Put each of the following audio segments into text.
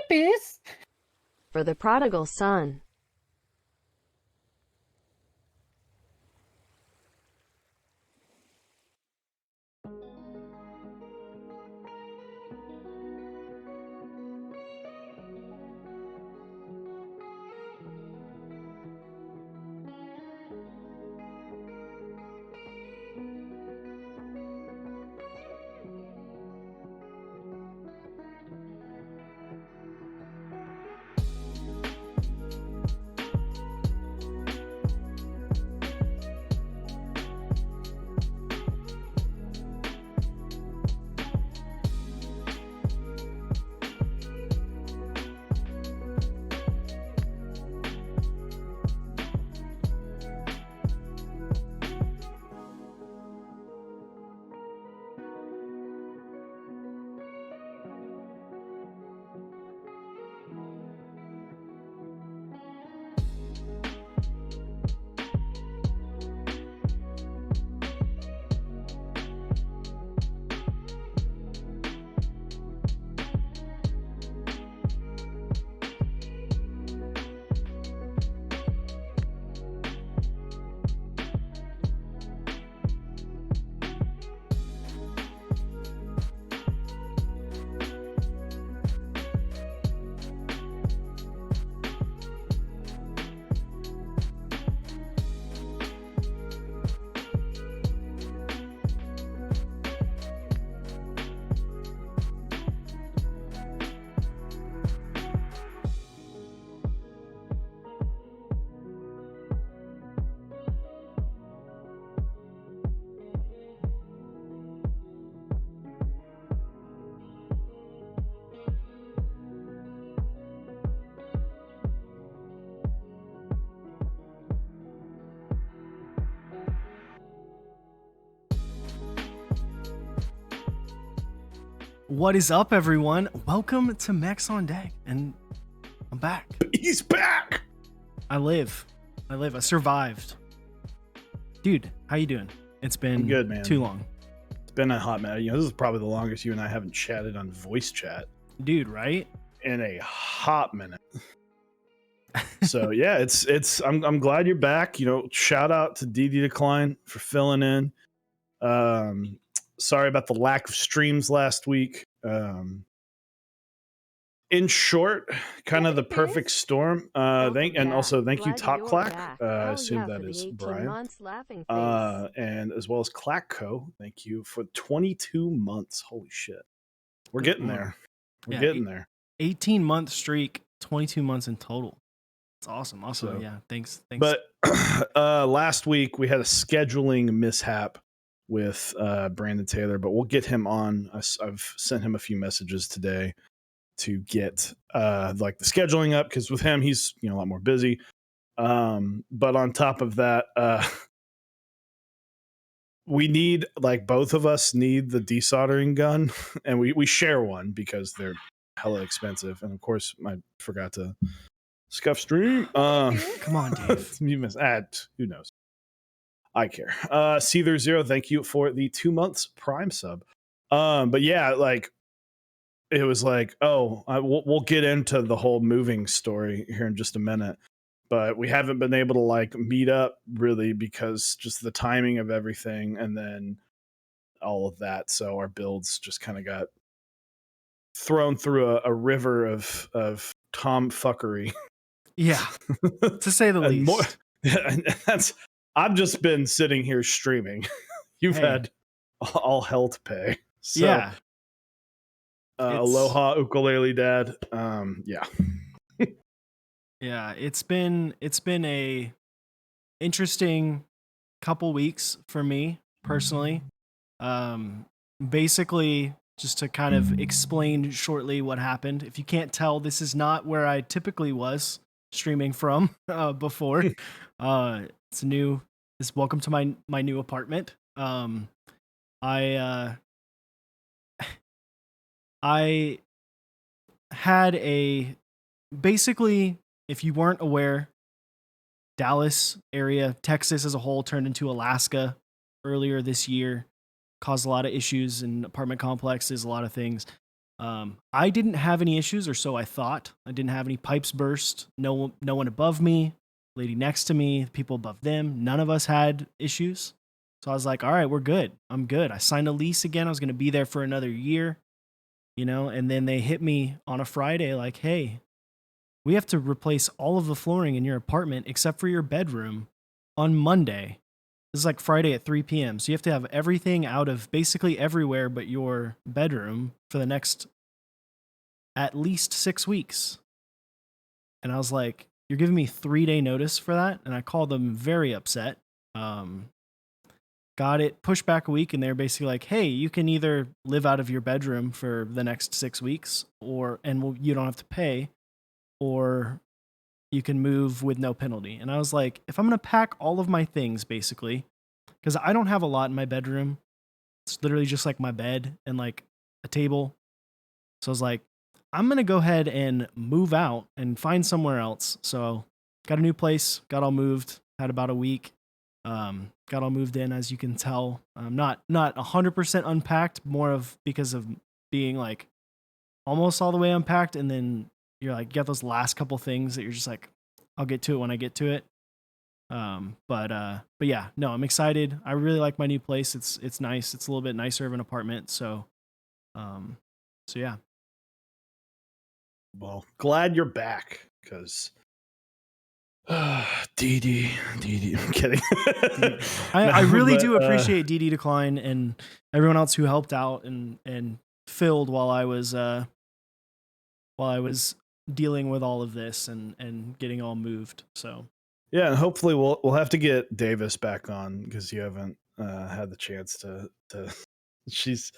Krampus. For the prodigal son. What is up, everyone? Welcome to Mechs on Deck, and I'm back. He's back. I live. I survived. Dude, how you doing? It's been good, man. Too long. It's been a hot minute. This is probably the longest you and I haven't chatted on voice chat Dude, right? in a hot minute. So yeah, I'm glad you're back. Shout out to DD Decline for filling in. Sorry about the lack of streams last week. In short, kind of the perfect storm. Thank you, Top Clack. I assume that is Brian. And as well as Clackco. Thank you for 22 months. Holy shit, we're getting there. We're getting there. 18-month streak, 22 months in total. It's awesome. Also, So, yeah, thanks. But last week we had a scheduling mishap with Brandon Taylor, but we'll get him on. I've sent him a few messages today to get like the scheduling up, because with him he's a lot more busy. But on top of that, we need, like, both of us need the desoldering gun, and we share one because they're hella expensive. And of course, I forgot to scuff stream. Come on, Dave. You missed. Who knows? I care. Seether Zero, thank you for the 2 months Prime sub. But yeah, like, it was like, we'll get into the whole moving story here in just a minute, but we haven't been able to like meet up really because just the timing of everything and then all of that. So our builds just kind of got thrown through a river of tomfuckery. Yeah, to say the least. I've just been sitting here streaming. You've had all hell to pay. So, yeah. Aloha ukulele dad. Yeah. Yeah, it's been a interesting couple weeks for me personally. Basically, just to kind of explain shortly what happened. If you can't tell, this is not where I typically was streaming from before. Welcome to my new apartment. I had basically, if you weren't aware, Dallas area, Texas as a whole turned into Alaska earlier this year, caused a lot of issues in apartment complexes, a lot of things. I didn't have any issues, or so I thought. I didn't have any pipes burst. No one above me, lady next to me, people above them. None of us had issues. So I was like, all right, we're good. I'm good. I signed a lease again. I was going to be there for another year, and then they hit me on a Friday like, hey, we have to replace all of the flooring in your apartment except for your bedroom on Monday. This is like Friday at 3 p.m. So you have to have everything out of basically everywhere but your bedroom for the next at least 6 weeks. And I was like, you're giving me 3-day notice for that? And I called them very upset. Got it pushed back a week, and they're basically like, hey, you can either live out of your bedroom for the next 6 weeks, you don't have to pay, or you can move with no penalty. And I was like, if I'm going to pack all of my things, basically, because I don't have a lot in my bedroom, it's literally just like my bed and like a table. So I was like, I'm going to go ahead and move out and find somewhere else. So got a new place, got all moved, had about a week, got all moved in, as you can tell. Not 100% unpacked, more of because of being like almost all the way unpacked. And then you're like, you got those last couple things that you're just like, I'll get to it when I get to it. But yeah, no, I'm excited. I really like my new place. It's nice. It's a little bit nicer of an apartment. So yeah. Well, glad you're back because DD. I'm kidding. I No, really but, do appreciate DD Decline and everyone else who helped out and filled while I was dealing with all of this and getting all moved. So yeah, and hopefully we'll have to get Davis back on because you haven't had the chance to. She's,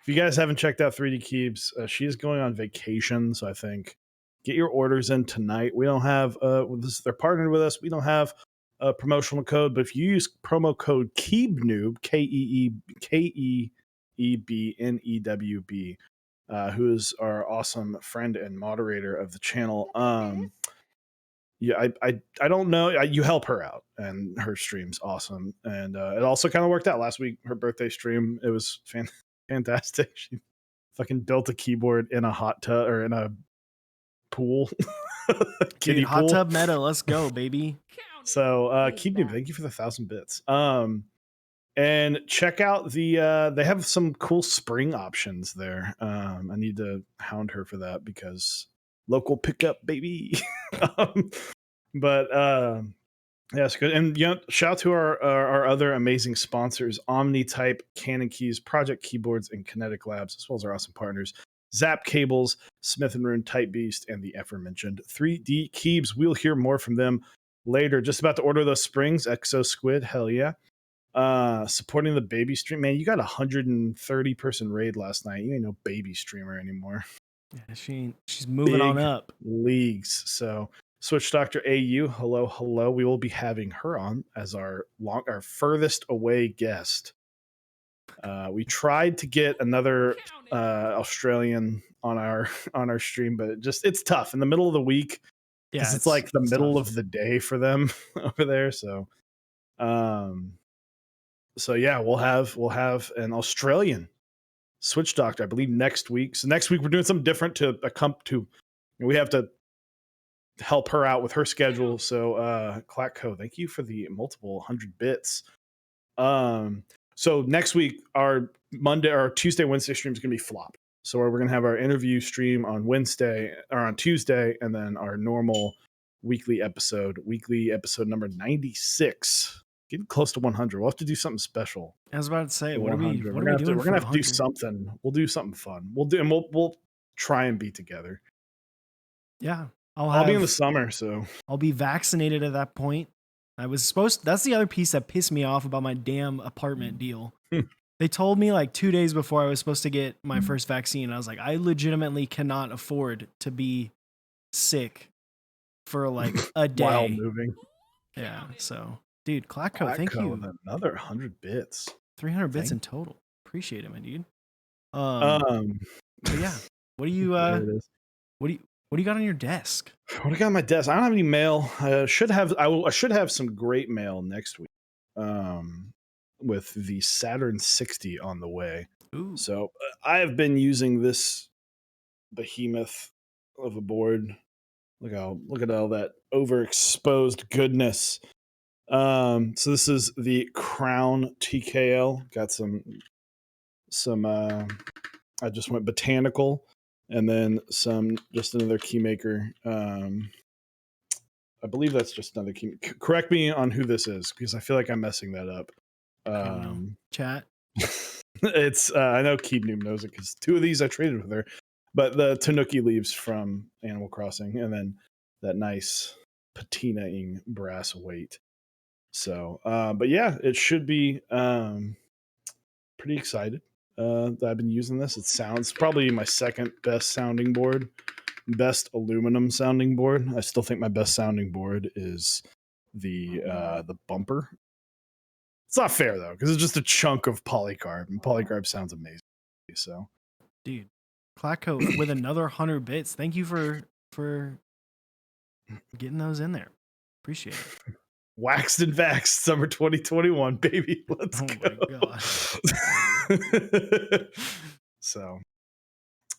if you guys haven't checked out 3D Keebs, she's going on vacation, so I think get your orders in tonight. We don't have they're partnered with us. We don't have a promotional code, but if you use promo code KeebNoob, KeeBnewb, who is our awesome friend and moderator of the channel. Yeah, I don't know. You help her out, and her stream's awesome. And it also kind of worked out last week. Her birthday stream, it was fantastic. She fucking built a keyboard in a hot tub or in a pool, kiddie dude, hot pool. tub meta, let's go, baby. So keep me. Thank you for the 1,000 bits. And check out the they have some cool spring options there. I need to hound her for that because local pickup, baby. But yeah, it's good. And shout out to our other amazing sponsors: OmniType, Canon Keys, Project Keyboards, and Kinetic Labs, as well as our awesome partners: Zap Cables, Smith and Rune, Type Beast, and the aforementioned 3D Keebs. We'll hear more from them later. Just about to order those springs, Exo Squid, hell yeah. Supporting the baby stream, man. You got 130 person raid last night. You ain't no baby streamer anymore. Yeah, she's moving on up leagues. So Switch Doctor AU, hello. We will be having her on as our furthest away guest. We tried to get another Australian on our stream, but it's tough in the middle of the week because it's like the middle of the day for them over there. So yeah, we'll have an Australian Switch Doctor, I believe, next week. So next week we're doing something different to we have to help her out with her schedule. So Clackco, thank you for the multiple 100 bits. So next week our Tuesday, Wednesday stream is gonna be flopped. So we're gonna have our interview stream on Wednesday or on Tuesday, and then our normal weekly episode number 96. Getting close to 100. We'll have to do something special. I was about to say, what are we doing? We're gonna have to do something. We'll do something fun. We'll try and be together. Yeah, I'll be in the summer, so I'll be vaccinated at that point. That's the other piece that pissed me off about my damn apartment deal. They told me like 2 days before I was supposed to get my first vaccine. I was like, I legitimately cannot afford to be sick for like a day while moving. Yeah, so dude, Clackco, thank you. Another 100 bits. 300 bits in total. Appreciate it, my dude. But yeah, what do you what do you got on your desk? What do I got on my desk? I don't have any mail. I should have some great mail next week. With the Saturn 60 on the way. Ooh. So I have been using this behemoth of a board. Look at all that overexposed goodness. So this is the Crown TKL. Got some I just went botanical, and then just another keymaker. I believe that's just another key. Correct me on who this is, because I feel like I'm messing that up. I don't know. Chat. It's I know Keeb Noob knows it because 2 of these I traded with her, but the Tanuki leaves from Animal Crossing, and then that nice patinaing brass weight. So, but yeah, it should be pretty excited that I've been using this. It sounds probably my second best sounding board, best aluminum sounding board. I still think my best sounding board is the bumper. It's not fair though, because it's just a chunk of polycarb, and polycarb sounds amazing. So, dude, Clacko with another 100 bits. Thank you for getting those in there. Appreciate it. Waxed and vaxxed summer 2021, baby. Let's go. My God. So,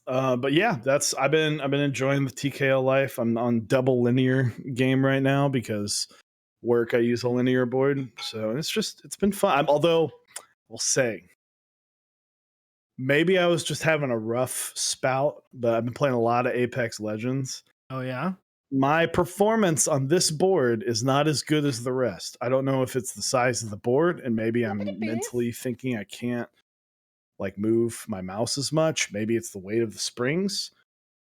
but yeah, I've been enjoying the TKL life. I'm on double linear game right now because work I use a linear board, so it's been fun. Although we'll say maybe I was just having a rough spout, but I've been playing a lot of Apex Legends. Oh yeah. My performance on this board is not as good as the rest. I don't know if it's the size of the board, and maybe I'm mentally thinking I can't like move my mouse as much. Maybe it's the weight of the springs,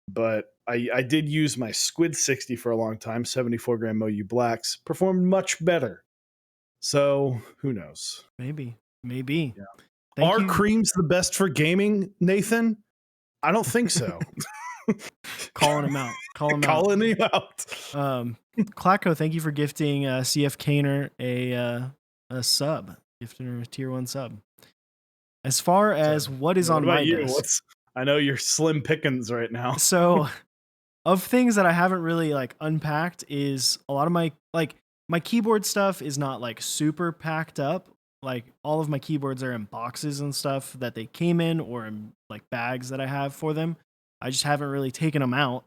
but I did use my Squid 60 for a long time. 74 gram MOU blacks performed much better. So who knows? Maybe. Yeah. Are creams the best for gaming, Nathan? I don't think so. Calling him out. Calling him out. Clacko, thank you for gifting CF Kaner a sub. Gifting her a tier 1 sub. As far as what is on my desk, I know you're slim pickings right now. So, of things that I haven't really like unpacked is a lot of my keyboard stuff is not like super packed up. Like all of my keyboards are in boxes and stuff that they came in, or in like bags that I have for them. I just haven't really taken them out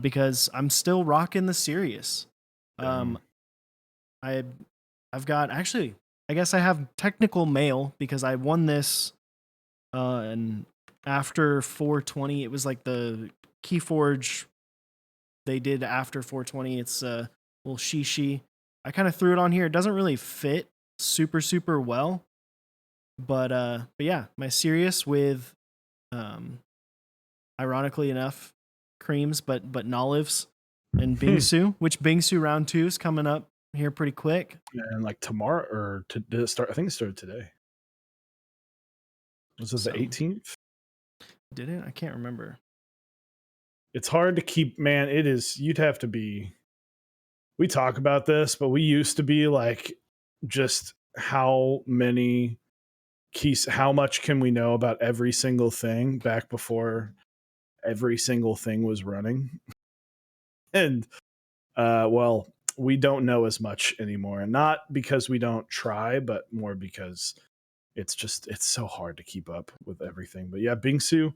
because I'm still rocking the Sirius. I've got actually, I guess I have technical mail because I won this and after 420. It was like the Keyforge they did after 420. It's a little shishi. I kind of threw it on here. It doesn't really fit super well, but yeah, my Sirius with ironically enough creams, but Nolives and Bingsu, which Bingsu round 2 is coming up here pretty quick. And like tomorrow, or did it start? I think it started today. Was it the 18th? Did it? I can't remember. It's hard to keep, man. It is. You'd have to be. We talk about this, but we used to be like, just how many keys, how much can we know about every single thing back before every single thing was running? And well, we don't know as much anymore, and not because we don't try, but more because it's so hard to keep up with everything. But yeah, Bingsu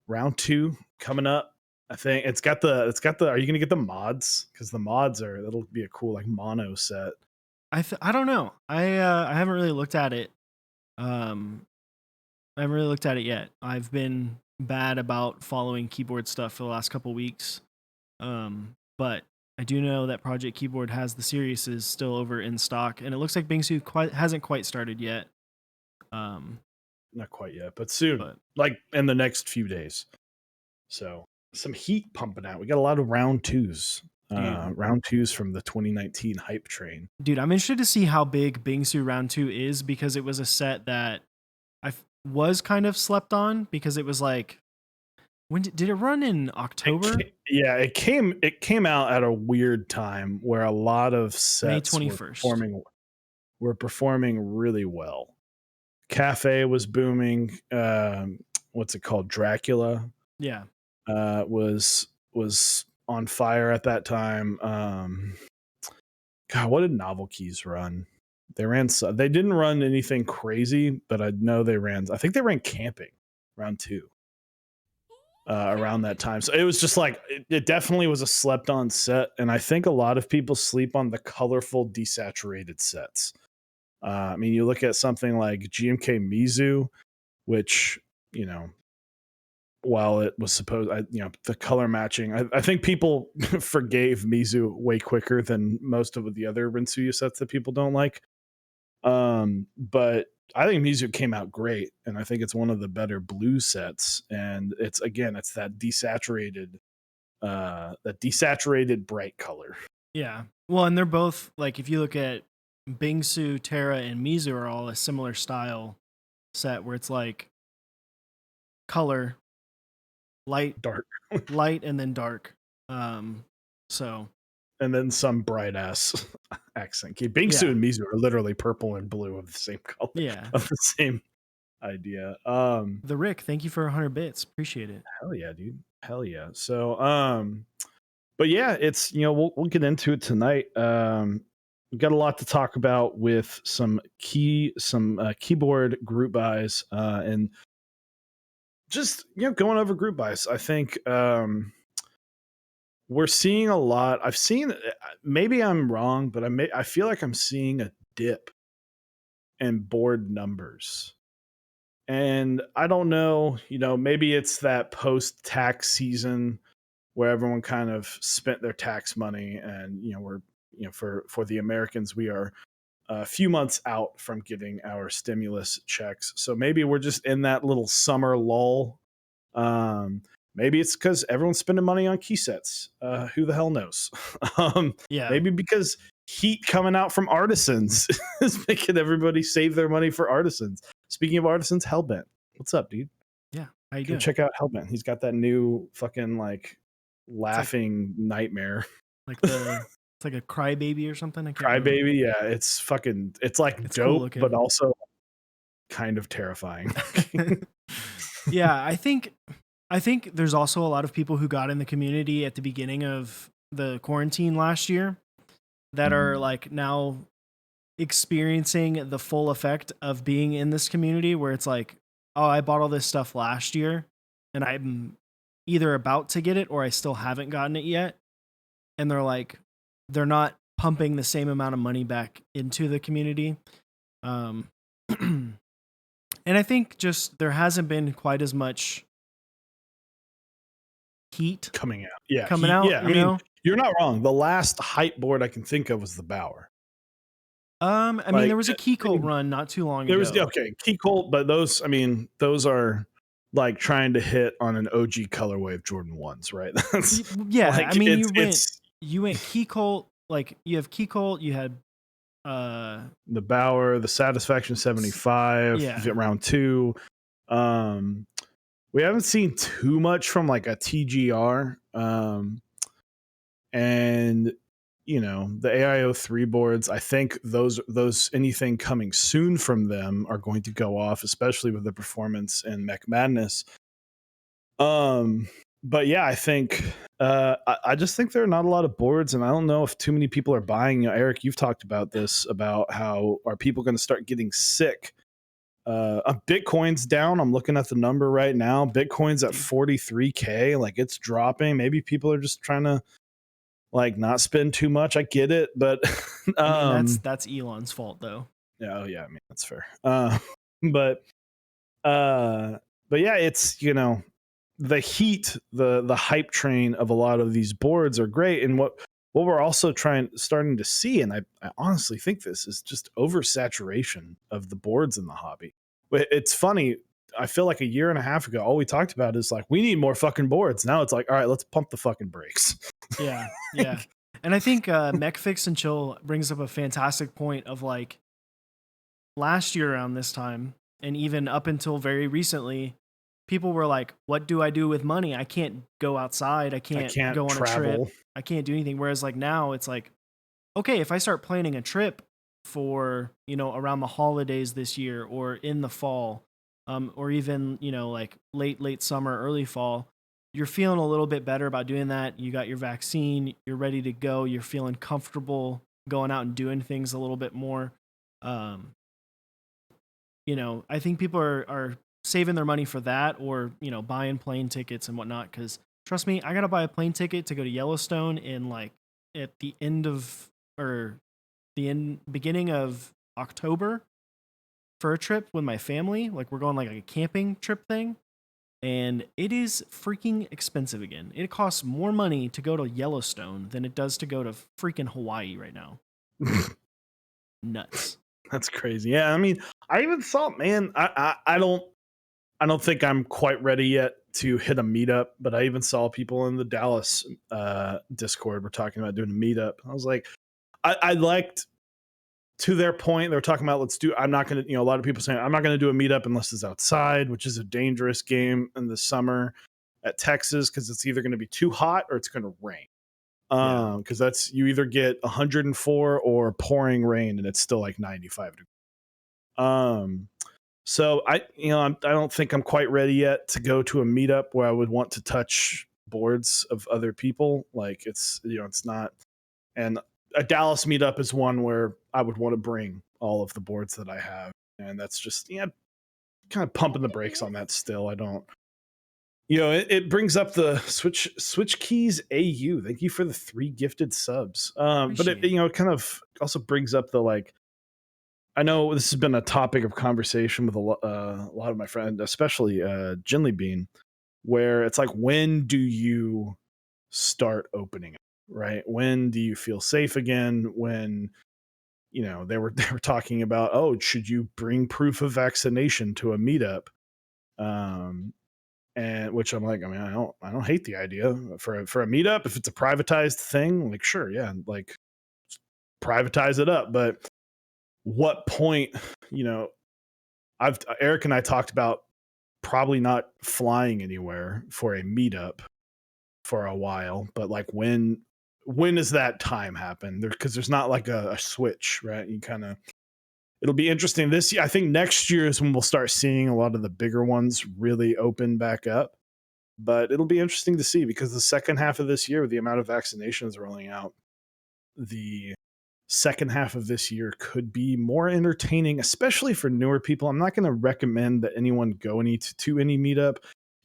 round 2 coming up. I think it's got the are you gonna get the mods? Because the mods that'll be a cool like mono set. I don't know. I haven't really looked at it. I haven't really looked at it yet. I've been bad about following keyboard stuff for the last couple weeks. But I do know that Project Keyboard has the Sirius is still over in stock, and it looks like Bingsu hasn't quite started yet. Not quite yet, but soon, like in the next few days. So some heat pumping out. We got a lot of round 2s. Round 2s from the 2019 hype train. Dude, I'm interested to see how big Bingsu round 2 is, because it was a set that I was kind of slept on, because it was like, when did it run in October? It came out at a weird time where a lot of sets May 21st were performing really well. Cafe was booming. What's it called? Dracula. Yeah. Was on fire at that time. God, what did Novel Keys run? They didn't run anything crazy, but I know they ran. I think they ran Camping round 2. around that time. So it was just like it definitely was a slept on set, and I think a lot of people sleep on the colorful desaturated sets. I mean, you look at something like GMK Mizu, which you know, while it was supposed, the color matching, I think people forgave Mizu way quicker than most of the other Rinsuya sets that people don't like. But I think Mizu came out great, and I think it's one of the better blue sets. And it's that desaturated bright color. Yeah. Well, and they're both like if you look at Bingsu, Terra, and Mizu are all a similar style set where it's like color, light, Dark, light, and then dark. So and then some bright ass accent. Bingsu Yeah. and Mizu are literally purple and blue of the same color, yeah. of the same idea. The Rick, thank you for 100 bits. Appreciate it. Hell yeah, dude. Hell yeah. So, but yeah, it's we'll get into it tonight. We've got a lot to talk about with some keyboard group buys, and just going over group buys. I think we're seeing a lot. I've seen, maybe I'm wrong, but I feel like I'm seeing a dip in board numbers. And I don't know, maybe it's that post tax season where everyone kind of spent their tax money, and we're for the Americans, we are a few months out from getting our stimulus checks, so maybe we're just in that little summer lull. Maybe it's because everyone's spending money on key sets. Who the hell knows? Yeah. Maybe because heat coming out from Artisans is making everybody save their money for Artisans. Speaking of Artisans, Hellbent, what's up, dude? Yeah. How you Go doing? check out Hellbent. He's got that new fucking laughing nightmare. Like it's like a crybaby or something. I can't remember. Crybaby, yeah, it's like It's cool dope, looking. but also kind of terrifying. Yeah, I think there's also a lot of people who got in the community at the beginning of the quarantine last year that are like now experiencing the full effect of being in this community, where it's like, oh, I bought all this stuff last year and I'm either about to get it or I still haven't gotten it yet. And they're not pumping the same amount of money back into the community. And I think just there hasn't been quite as much heat coming out. Yeah, coming out. Yeah, I mean, you're not wrong. The last hype board I can think of was the Bauer. I mean, there was a Key Cult run not too long ago. There was Key Cult, but those are like trying to hit on an OG colorway of Jordan 1s, right? Yeah, like, I mean, you went Key Cult, like you have Key Cult, you had the Bauer, the Satisfaction 75, round 2. We haven't seen too much from like a TGR, and the AIO3 boards. I think those anything coming soon from them are going to go off, especially with the performance in Mech Madness. But yeah, I think I just think there are not a lot of boards, and I don't know if too many people are buying. Eric, you've talked about this, about how are people going to start getting sick. Bitcoin's down. I'm looking at the number right now. Bitcoin's at 43K. Like, it's dropping. Maybe people are just trying to like not spend too much. I get it, but I mean, that's Elon's fault though. Yeah, I mean, that's fair. But yeah, it's the heat, the hype train of a lot of these boards are great, and what we're also starting to see, and I honestly think this is just oversaturation of the boards in the hobby. It's funny. I feel like a year and a half ago, all we talked about is like, we need more fucking boards. Now it's like, all right, let's pump the fucking brakes. Yeah. And I think Mech Fix and Chill brings up a fantastic point of like last year around this time, and even up until very recently, people were like, what do I do with money? I can't go outside. I can't go on travel. a trip. I can't do anything. Whereas like now it's like, okay, if I start planning a trip for, around the holidays this year or in the fall, or even, like late summer, early fall, you're feeling a little bit better about doing that. You got your vaccine, you're ready to go. You're feeling comfortable going out and doing things a little bit more. I think people are saving their money for that, or buying plane tickets and whatnot. Because trust me, I gotta buy a plane ticket to go to Yellowstone in like at the end of or beginning of October for a trip with my family. Like we're going like a camping trip thing, and it is freaking expensive again. It costs more money to go to Yellowstone than it does to go to freaking Hawaii right now. Nuts. That's crazy. Yeah, I mean, I even saw, man, I don't think I'm quite ready yet to hit a meetup, but I even saw people in the Dallas Discord were talking about doing a meetup. I was like, I liked, to their point, they were talking about I'm not going to, a lot of people saying I'm not going to do a meetup unless it's outside, which is a dangerous game in the summer at Texas because it's either going to be too hot or it's going to rain. Because that's, you either get 104 or pouring rain and it's still like 95 degrees. So I don't think I'm quite ready yet to go to a meetup where I would want to touch boards of other people. Like it's not, and a Dallas meetup is one where I would want to bring all of the boards that I have. And that's just, kind of pumping the brakes on that still. I don't, it brings up the Switch Keys AU. Thank you for the 3 gifted subs. But it kind of also brings up the, like, I know this has been a topic of conversation with a lot of my friends, especially Jinly Bean, where it's like, when do you start opening up, right? When do you feel safe again? When, they were talking about, oh, should you bring proof of vaccination to a meetup? And which I'm like, I mean, I don't hate the idea for a meetup. If it's a privatized thing, like, sure, yeah, like privatize it up. But what point, Eric and I talked about probably not flying anywhere for a meetup for a while, but like when does that time happen? Because there's not like a switch, right? You kind of, it'll be interesting this year. I think next year is when we'll start seeing a lot of the bigger ones really open back up. But it'll be interesting to see, because the second half of this year, with the amount of vaccinations rolling out, the second half of this year could be more entertaining, especially for newer people. I'm not going to recommend that anyone go to any meetup.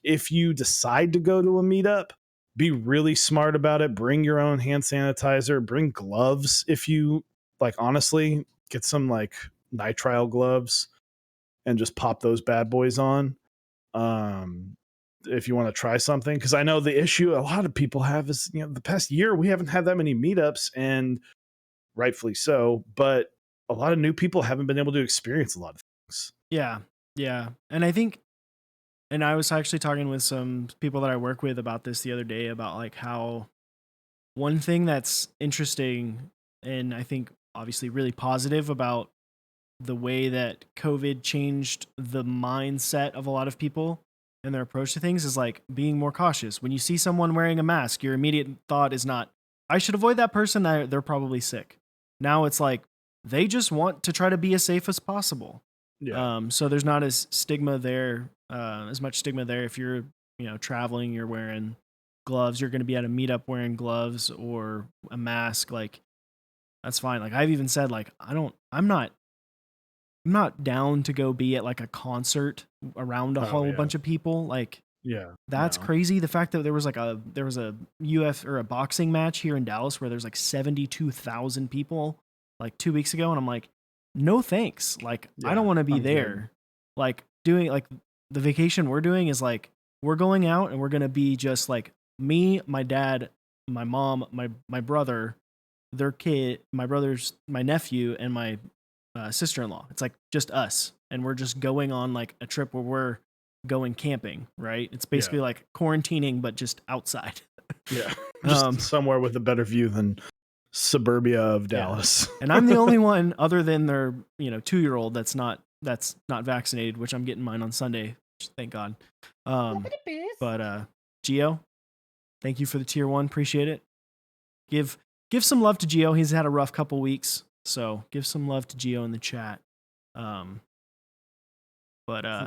If you decide to go to a meetup, be really smart about it. Bring your own hand sanitizer, bring gloves. If you like, honestly, get some like nitrile gloves and just pop those bad boys on. If you want to try something, because I know the issue a lot of people have is, the past year we haven't had that many meetups, and rightfully so, but a lot of new people haven't been able to experience a lot of things. Yeah. And I think, and I was actually talking with some people that I work with about this the other day, about like how one thing that's interesting, and I think obviously really positive about the way that COVID changed the mindset of a lot of people and their approach to things, is like being more cautious. When you see someone wearing a mask, your immediate thought is not, I should avoid that person, they're probably sick. Now it's like, they just want to try to be as safe as possible. Yeah. So there's not as much stigma there. If you're, traveling, you're wearing gloves, you're going to be at a meetup wearing gloves or a mask, like that's fine. Like I've even said, like, I'm not down to go be at like a concert around a whole bunch of people. Like, that's crazy. The fact that there was a UF or a boxing match here in Dallas where there's like 72,000 people like 2 weeks ago. And I'm like, no, thanks. Like, I don't want to be there. Good. Like doing like the vacation we're doing is like, we're going out and we're going to be just like me, my dad, my mom, my brother, their kid, my nephew, and my sister-in-law. It's like just us, and we're just going on like a trip where we're going camping, right? It's basically like quarantining, but just outside. Yeah, just somewhere with a better view than suburbia of Dallas. Yeah. And I'm the only one, other than their 2-year-old, that's not vaccinated, which I'm getting mine on Sunday. Thank God. But Gio, thank you for the tier 1. Appreciate it. Give some love to Gio. He's had a rough couple weeks. So give some love to Gio in the chat. But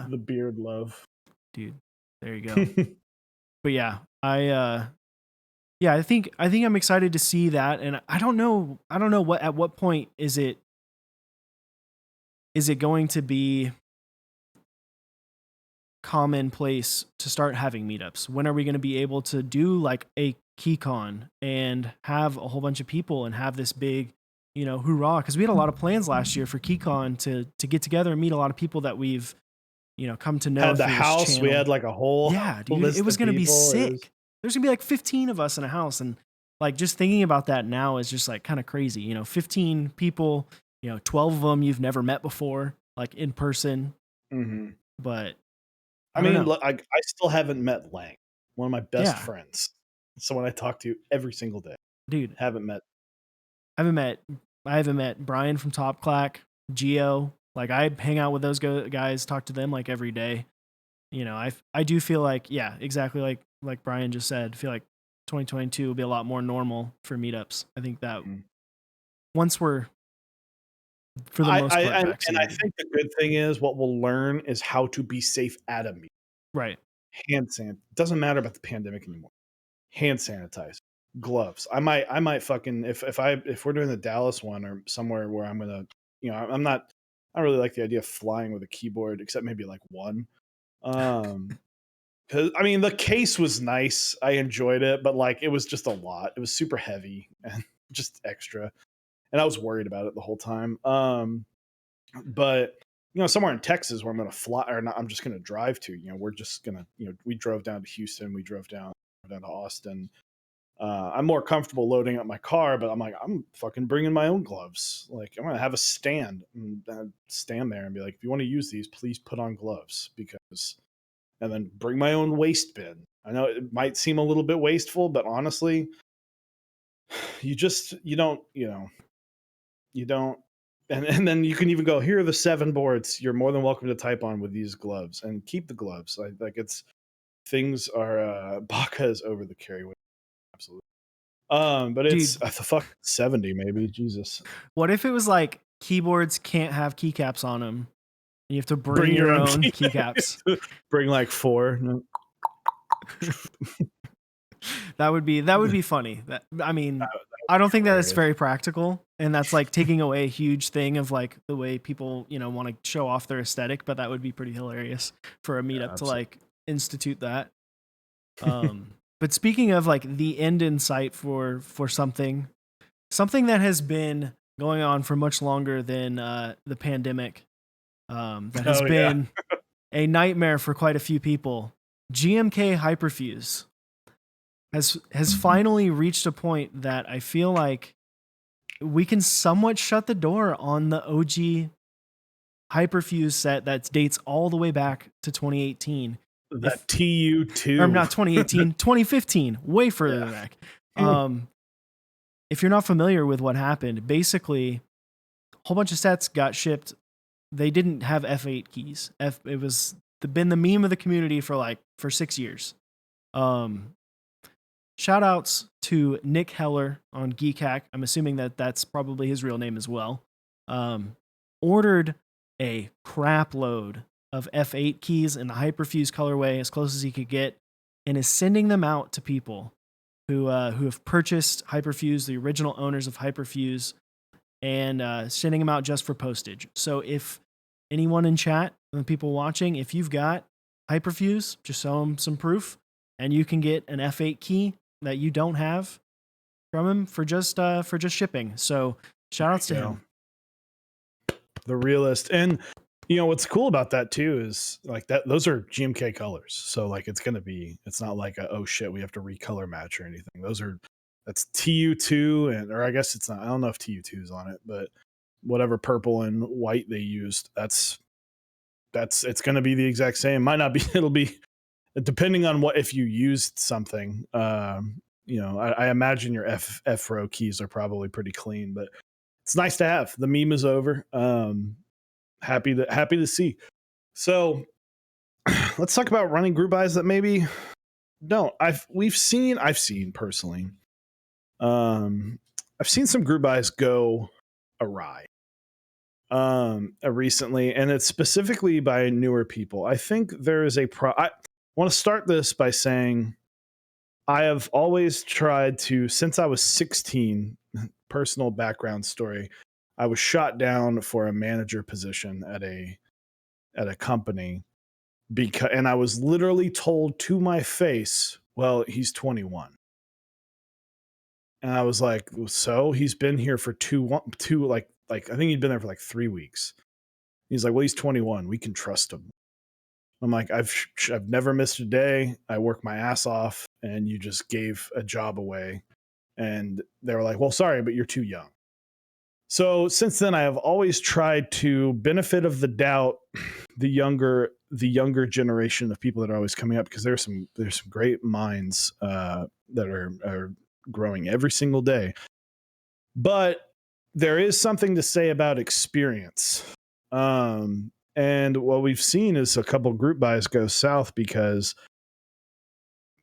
the beard love, dude, there you go. But yeah, I think I'm excited to see that. And I don't know at what point is it going to be commonplace to start having meetups? When are we going to be able to do like a KeyCon and have a whole bunch of people and have this big, hoorah? Because we had a lot of plans last year for KeyCon to get together and meet a lot of people that we've, come to know Had the through this house. We channel. had like a whole Yeah, dude, list it was of going to be people. sick. There's going to be like 15 of us in a house, and like just thinking about that now is just like kind of crazy. 15 people, 12 of them you've never met before, like in person. Mm-hmm. But I don't mean, know. I still haven't met Lang, one of my best Yeah. friends, someone I talk to every single day. Dude, Haven't met. I haven't met Brian from Top Clack, Geo. Like I hang out with those guys, talk to them like every day. I do feel like, yeah, exactly like Brian just said. I feel like 2022 will be a lot more normal for meetups. I think that once we're, for the most part, vaccinated. And I think the good thing is what we'll learn is how to be safe at a meeting. Right. Hand san. Doesn't matter about the pandemic anymore. Hand sanitizer, gloves. I might fucking if we're doing the Dallas one or somewhere where I'm gonna, I don't really like the idea of flying with a keyboard except maybe like one. Because I mean the case was nice. I enjoyed it, but like it was just a lot. It was super heavy and just extra. And I was worried about it the whole time. But somewhere in Texas where I'm going to fly or not, I'm just going to drive to, we're just going to, we drove down to Houston, we drove down to Austin. I'm more comfortable loading up my car, but I'm like, I'm fucking bringing my own gloves. Like I'm going to have a stand and stand there and be like, if you want to use these, please put on gloves and then bring my own waste bin. I know it might seem a little bit wasteful, but honestly, you don't, and then you can even go, here are the 7 boards you're more than welcome to type on with these gloves and keep the gloves. Like it's things are Baka is over the carry weight. Absolutely. But it's the fuck 70 maybe. Jesus. What if it was like keyboards can't have keycaps on them? You have to bring your own keycaps. Bring like 4. No. That would be funny. I mean, I don't think that it's very practical, and that's like taking away a huge thing of like the way people, want to show off their aesthetic, but that would be pretty hilarious for a meetup to like institute that. But speaking of like the end in sight for something that has been going on for much longer than the pandemic, that has been a nightmare for quite a few people. GMK Hyperfuse has finally reached a point that I feel like we can somewhat shut the door on the OG Hyperfuse set that dates all the way back to 2018. That TU2. Or not 2018, 2015, way further back. If you're not familiar with what happened, basically a whole bunch of sets got shipped. They didn't have F8 keys. It was been the meme of the community for 6 years. Shout outs to Nick Heller on Geekhack. I'm assuming that that's probably his real name as well. Ordered a crap load of F8 keys in the Hyperfuse colorway as close as he could get, and is sending them out to people who have purchased Hyperfuse, the original owners of Hyperfuse, and sending them out just for postage. So if anyone in chat and the people watching, if you've got Hyperfuse, just show them some proof, and you can get an F8 key that you don't have from him for just shipping. So shout outs to him. The realist. And what's cool about that too is like that those are GMK colors. So like it's not like oh shit, we have to recolor match or anything. That's TU2 or I guess it's not, I don't know if TU2 is on it, but whatever purple and white they used, it's going to be the exact same. Might not be, it'll be depending on if you used something. I imagine your F row keys are probably pretty clean, but it's nice to have. The meme is over. Happy to see. So let's talk about running group buys that maybe don't. I've seen personally. I've seen some group buys go awry recently, and it's specifically by newer people. I think there is I want to start this by saying I have always tried to, since I was 16, personal background story, I was shot down for a manager position at a company, because, and I was literally told to my face, well, he's 21. And I was like, so he's been here for like I think he'd been there for like 3 weeks. He's like, well, he's 21. We can trust him. I'm like, I've never missed a day. I work my ass off, and you just gave a job away. And they were like, well, sorry, but you're too young. So since then, I have always tried to benefit of the doubt the younger generation of people that are always coming up, because there's some great minds that are growing every single day. But there is something to say about experience. And what we've seen is a couple group buys go south because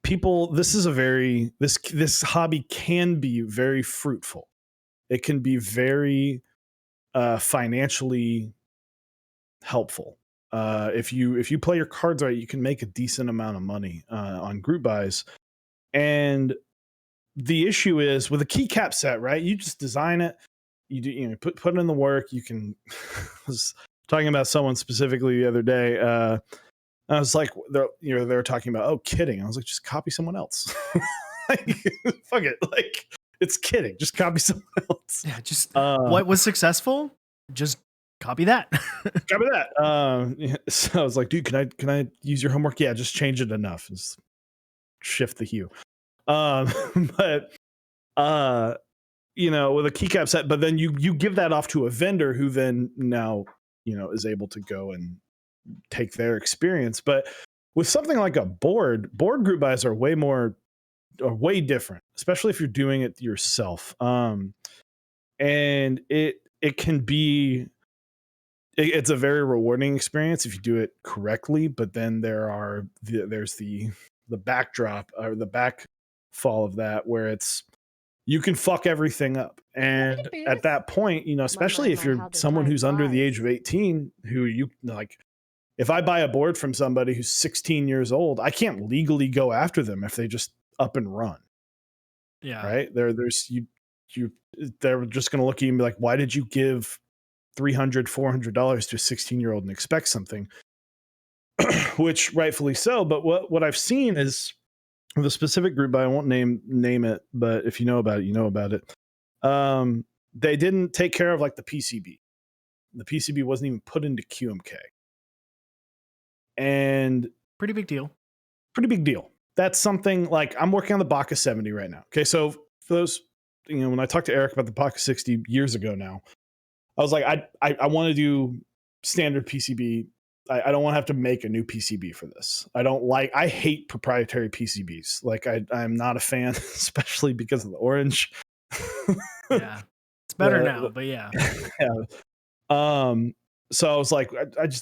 people, this hobby can be very fruitful. It can be very financially helpful. If you play your cards right, you can make a decent amount of money on group buys. And the issue is with a keycap set, right? You just design it, put in the work. You can. I was talking about someone specifically the other day. I was like, they were talking about, oh, kidding. I was like, just copy someone else. Like, fuck it. Like, it's kidding. Just copy someone else. Yeah, just what was successful, just copy that. Copy that. So I was like, dude, can I use your homework? Yeah, just change it enough. Just shift the hue. But with a keycap set, but then you give that off to a vendor who then now is able to go and take their experience. But with something like a board group buys are way different, especially if you're doing it yourself. And it can be, it's a very rewarding experience if you do it correctly. But then there's the backdrop or the backfall of that, where you can fuck everything up. And at that point, especially if you're someone who's under the age of 18, who you like, if I buy a board from somebody who's 16 years old, I can't legally go after them if they just up and run. Yeah. Right. They're just going to look at you and be like, why did you give $300, $400 to a 16-year-old and expect something? Which rightfully so. But what I've seen is the specific group, but I won't name it, but if you know about it, you know about it. They didn't take care of like the PCB. The PCB wasn't even put into QMK. And pretty big deal. That's something like, I'm working on the Baka 70 right now. Okay. So for those, when I talked to Eric about the Baka 60 years ago now, I was like, I want to do standard PCB. I don't want to have to make a new PCB for this. I hate proprietary PCBs. Like I'm not a fan, especially because of the orange. Yeah. It's better now, but yeah. Yeah. So I was like,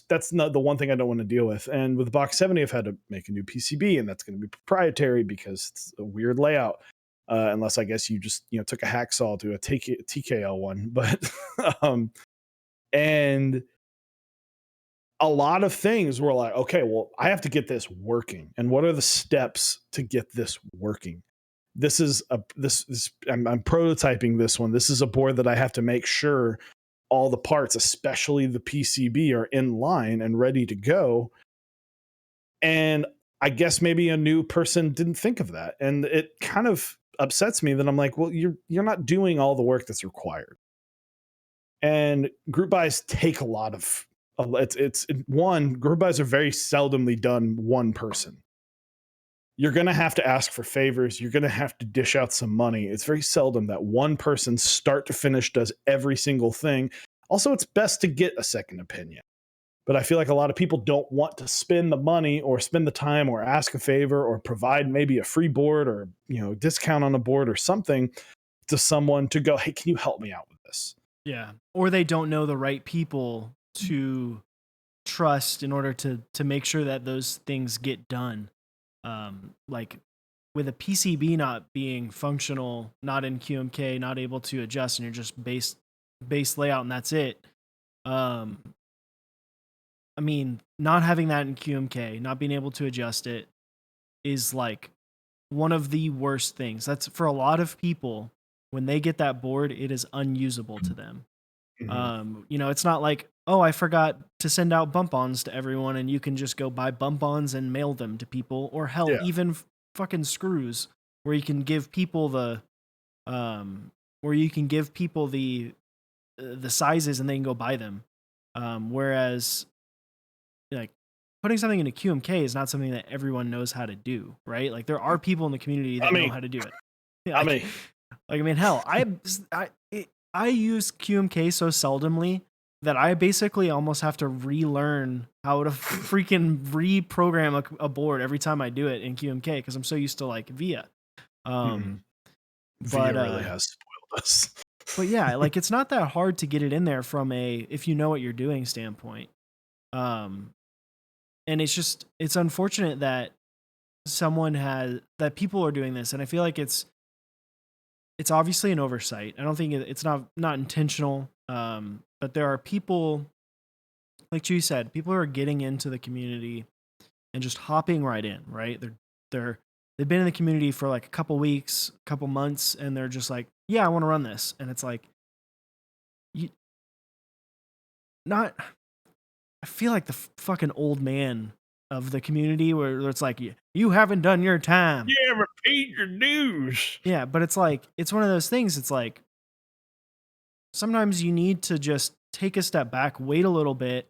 that's not the one thing I don't want to deal with. And with the Box 70, I've had to make a new PCB, and that's going to be proprietary because it's a weird layout. Unless I guess you just, took a hacksaw to a TKL one. But, and a lot of things were like, okay, well, I have to get this working. And what are the steps to get this working? This is I'm prototyping this one. This is a board that I have to make sure all the parts, especially the PCB, are in line and ready to go. And I guess maybe a new person didn't think of that. And it kind of upsets me that I'm like, well, you're not doing all the work that's required. And group buys take a lot of, group buys are very seldomly done one person. You're going to have to ask for favors. You're going to have to dish out some money. It's very seldom that one person start to finish does every single thing. Also, it's best to get a second opinion. But I feel like a lot of people don't want to spend the money or spend the time or ask a favor or provide maybe a free board or, discount on a board or something to someone to go, hey, can you help me out with this? Yeah. Or they don't know the right people to trust in order to make sure that those things get done. Like with a PCB not being functional, not in QMK, not able to adjust, and you're just base layout and that's it. I mean, not having that in QMK, not being able to adjust it is like one of the worst things. That's for a lot of people. When they get that board, it is unusable to them. Mm-hmm. It's not like, oh, I forgot to send out bump-ons to everyone, and you can just go buy bump-ons and mail them to people, or hell, Yeah. even fucking screws, where you can give people um, the sizes and they can go buy them. Whereas like putting something into QMK is not something that everyone knows how to do, right? Like there are people in the community that know mean, how to do it. Yeah, I like, mean, I mean, hell, I use QMK so seldomly that I basically almost have to relearn how to freaking reprogram a board every time I do it in QMK because I'm so used to like VIA. mm-mm. But VIA really has spoiled us. but yeah, like it's not that hard to get it in there from a if you know what you're doing standpoint. Um, and it's unfortunate that people are doing this, and I feel like it's obviously an oversight. I don't think it's not intentional. But there are people, like Chewy said, people who are getting into the community and just hopping right in. Right? They've been in the community for like a couple weeks, couple months, and they're just like, yeah, I want to run this, and it's like, you not. I feel like the fucking old man of the community where it's like, you haven't done your time. Yeah, repeat your dues. Yeah, but it's like it's one of those things. It's like sometimes you need to just take a step back, wait a little bit,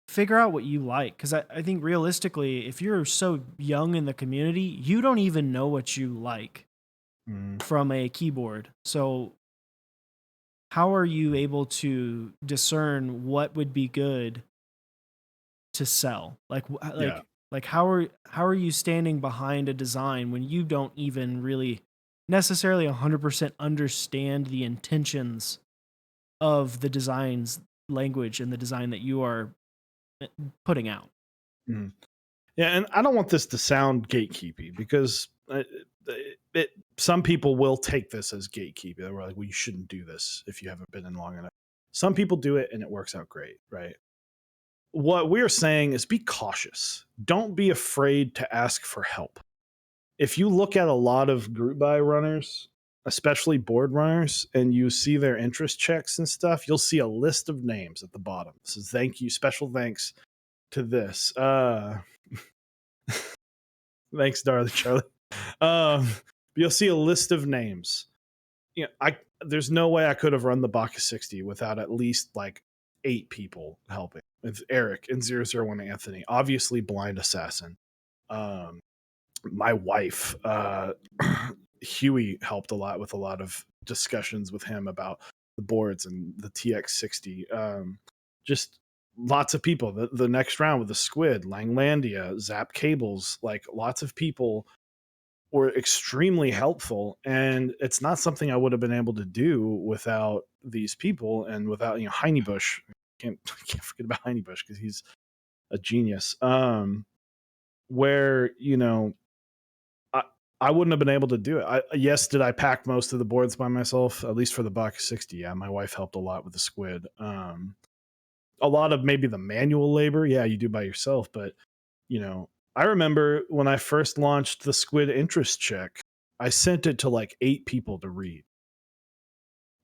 figure out what you like. Because I think realistically, if you're so young in the community, you don't even know what you like Mm, from a keyboard. So how are you able to discern what would be good to sell? yeah. Like how are you standing behind a design when you don't even really necessarily 100% understand the intentions of the design's language and the design that you are putting out? Mm. Yeah, and I don't want this to sound gatekeepy because some people will take this as gatekeeping. They're like, well, you shouldn't do this if you haven't been in long enough. Some people do it and it works out great, right? What we're saying is be cautious. Don't be afraid to ask for help. If you look at a lot of group buy runners, especially board runners, and you see their interest checks and stuff, you'll see a list of names at the bottom. It says thank you, special thanks to this. Thanks, darling Charlie. You'll see a list of names. There's no way I could have run the Baka 60 without at least like 8 people helping. It's Eric and 001 Anthony, obviously Blind Assassin. Um, my wife, Huey, helped a lot with a lot of discussions with him about the boards and the TX60. Just lots of people. The next round with the Squid, Langlandia, Zap Cables, like lots of people were extremely helpful, and it's not something I would have been able to do without these people and without Heinebush. Can't forget about Heinebush because he's a genius. Where I I wouldn't have been able to do it. Yes, did I pack most of the boards by myself? At least for the Baka 60, yeah. My wife helped a lot with the Squid. A lot of maybe the manual labor, yeah, you do by yourself, but I remember when I first launched the Squid interest check, I sent it to like 8 people to read.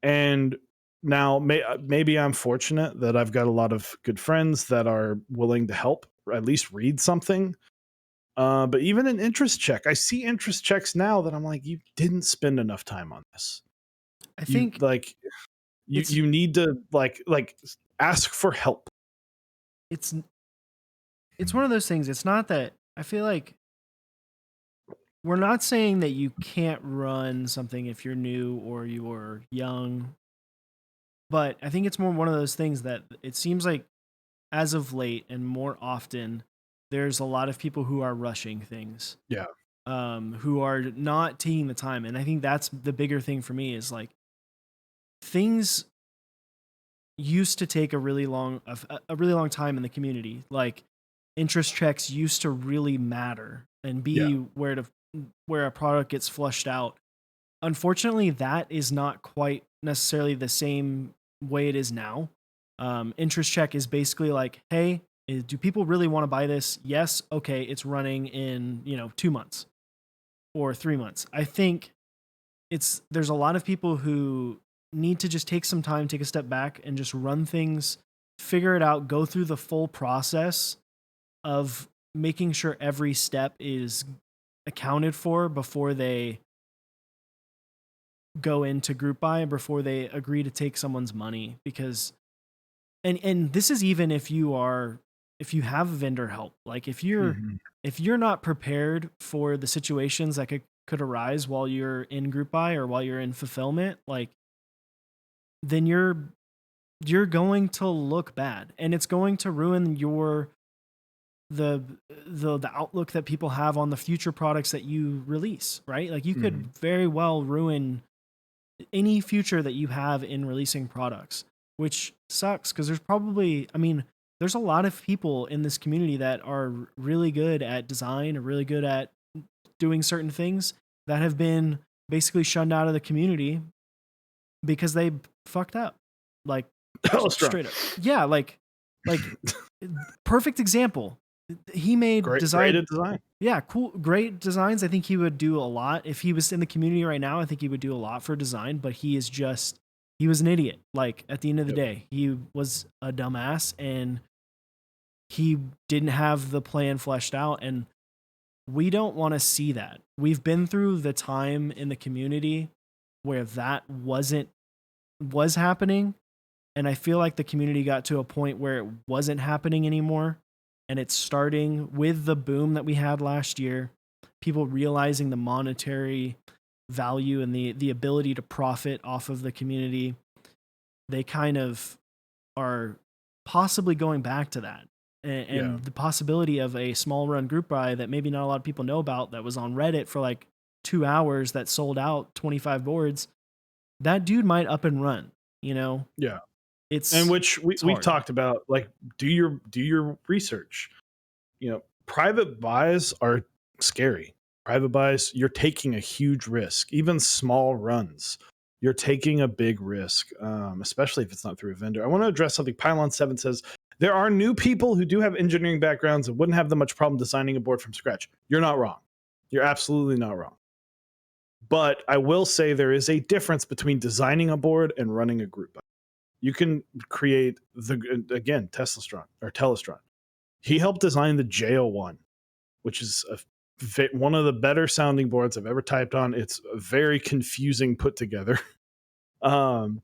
And now maybe I'm fortunate that I've got a lot of good friends that are willing to help or at least read something. But even an interest check, I see interest checks now that I'm like, you didn't spend enough time on this. I You think like it's you need to like ask for help. it's it's one of those things. It's not that I feel like we're not saying that you can't run something if you're new or you're young, but I think it's more one of those things that it seems like as of late and more often, there's a lot of people who are rushing things, Yeah. who are not taking the time. And I think that's the bigger thing for me is like things used to take a really long time in the community. Like interest checks used to really matter and Yeah. be where a product gets flushed out. Unfortunately, that is not quite necessarily the same way it is now. Interest check is basically like, hey, do people really want to buy this? Yes. Okay. It's running in, 2 months or 3 months. I think there's a lot of people who need to just take some time, take a step back and just run things figure it out, go through the full process of making sure every step is accounted for before they go into group buy and before they agree to take someone's money. Because and this is even if you have vendor help, like Mhm. if you're not prepared for the situations that could arise while you're in group buy or while you're in fulfillment, like then you're going to look bad, and it's going to ruin the the outlook that people have on the future products that you release, right? Like you Mhm. could very well ruin any future that you have in releasing products, which sucks because there's a lot of people in this community that are really good at design or really good at doing certain things that have been basically shunned out of the community because they fucked up. Like Telestron. straight up. Yeah, like perfect example. He made Great design at design. yeah, cool, great designs. I think he would do a lot if he was in the community right now. I think he would do a lot for design, but he was an idiot. Like at the end of the Yep. day, he was a dumbass and he didn't have the plan fleshed out, and we don't want to see that. We've been through the time in the community where that was happening, and I feel like the community got to a point where it wasn't happening anymore. And it's starting with the boom that we had last year, people realizing the monetary value and the ability to profit off of the community. They kind of are possibly going back to that. Yeah. And the possibility of a small run group buy that maybe not a lot of people know about that was on Reddit for like 2 hours that sold out 25 boards, that dude might up and run, you know? Yeah. And It's which it's we've hard. talked about, like, do your research. Private buys are scary. Private buys, you're taking a huge risk. Even small runs, you're taking a big risk, especially if it's not through a vendor. I want to address something. Pylon 7 says there are new people who do have engineering backgrounds and wouldn't have that much problem designing a board from scratch. You're not wrong. You're absolutely not wrong. But I will say there is a difference between designing a board and running a group. You can create again, Teslastron or Telestron. He helped design the JO1, which is one of the better sounding boards I've ever typed on. It's very confusing put together. Um,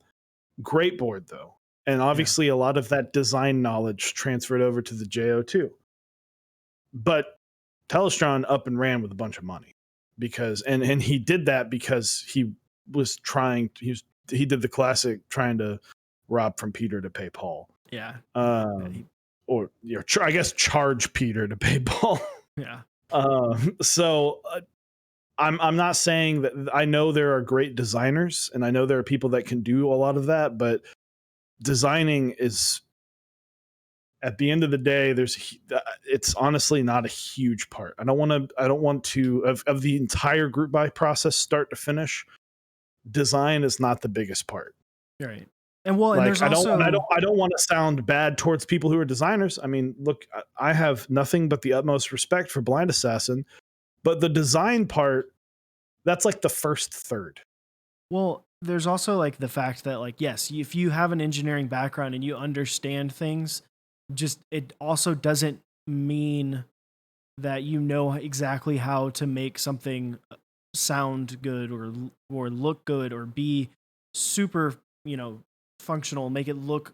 Great board though, and Yeah. obviously a lot of that design knowledge transferred over to the JO2. But Telestron up and ran with a bunch of money because and he did that because he did the classic trying to rob from Peter to pay Paul. Yeah. Yeah. Um, or I guess charge Peter to pay Paul. Yeah. So I'm not saying that I know there are great designers and I know there are people that can do a lot of that, but designing is at the end of the day it's honestly not a huge part. I don't want to of the entire group buy process start to finish. Design is not the biggest part. You're right. And well, and Like there's also I don't want to sound bad towards people who are designers. I mean, look, I have nothing but the utmost respect for Blind Assassin, but the design part, that's like the first third. well, there's also like the fact that like yes, if you have an engineering background and you understand things, just it also doesn't mean that you know exactly how to make something sound good or look good or be super, functional, make it look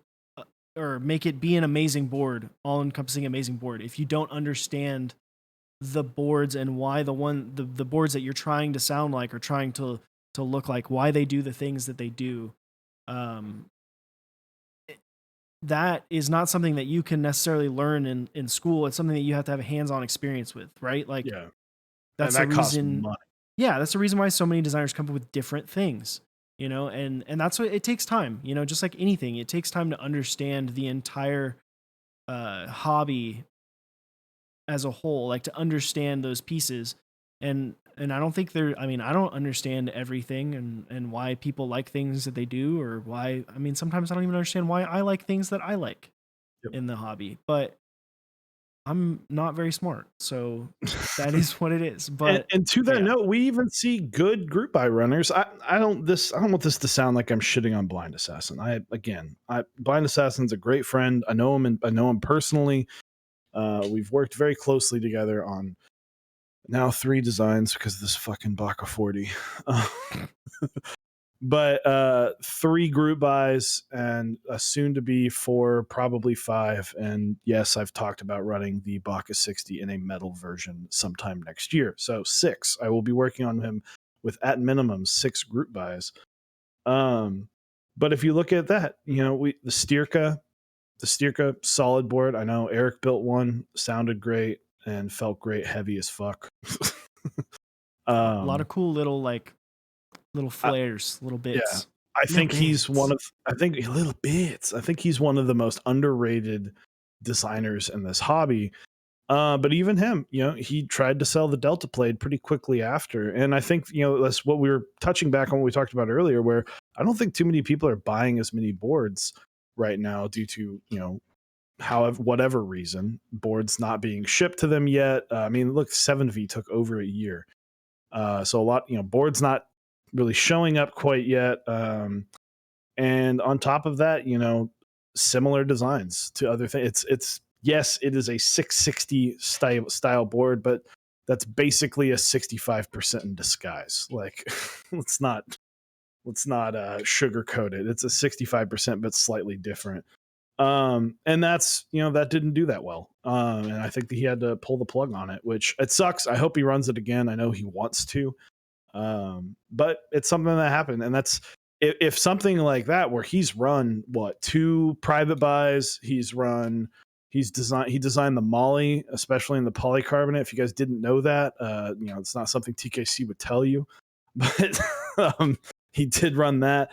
or make it be an amazing board, all encompassing amazing board. If you don't understand the boards and why the boards that you're trying to sound like or trying to look like, why they do the things that they do, um that is not something that you can necessarily learn in school. It's something that you have to have a hands-on experience with, right? Like Yeah. And that's the that costs reason. money. Yeah, that's the reason why so many designers come up with different things, and that's what it takes time, just like anything, it takes time to understand the entire hobby as a whole, like to understand those pieces. And I don't think I don't understand everything and why people like things that they do, or why, sometimes I don't even understand why I like things that I like Yep. in the hobby. But I'm not very smart, so that is what it is. But And to that yeah, note, we even see good group buy runners. I don't want this to sound like I'm shitting on Blind Assassin. Blind Assassin's a great friend. I know him and I know him personally. We've worked very closely together on now 3 designs because of this fucking Baka 40. But 3 group buys and a soon to be 4, probably 5. And yes, I've talked about running the Baka 60 in a metal version sometime next year. So 6. I will be working on him with at minimum 6 group buys. But if you look at that, the Styrka solid board. I know Eric built one, sounded great and felt great, heavy as fuck. a lot of um, cool little little I, flares, little yeah, bits. I Little think he's one bits. of. I think little bits. I think he's one of the most underrated designers in this hobby. But even him, he tried to sell the Delta Blade pretty quickly after, and I think that's what we were touching back on what we talked about earlier, where I don't think too many people are buying as many boards right now due to however whatever reason boards not being shipped to them yet. I mean, look, 7V took over a year, so a lot boards not really showing up quite yet. And on top of that, similar designs to other things. It's yes, it is a 660 style board, but that's basically a 65% in disguise. Like let's not sugarcoat it. It's a 65%, but slightly different. And that's that didn't do that well. And I think that he had to pull the plug on it, which it sucks. I hope he runs it again. I know he wants to. But it's something that happened, and that's if something like that where he's run 2 private buys, he designed the Molly, especially in the polycarbonate. If you guys didn't know that, it's not something TKC would tell you, but he did run that.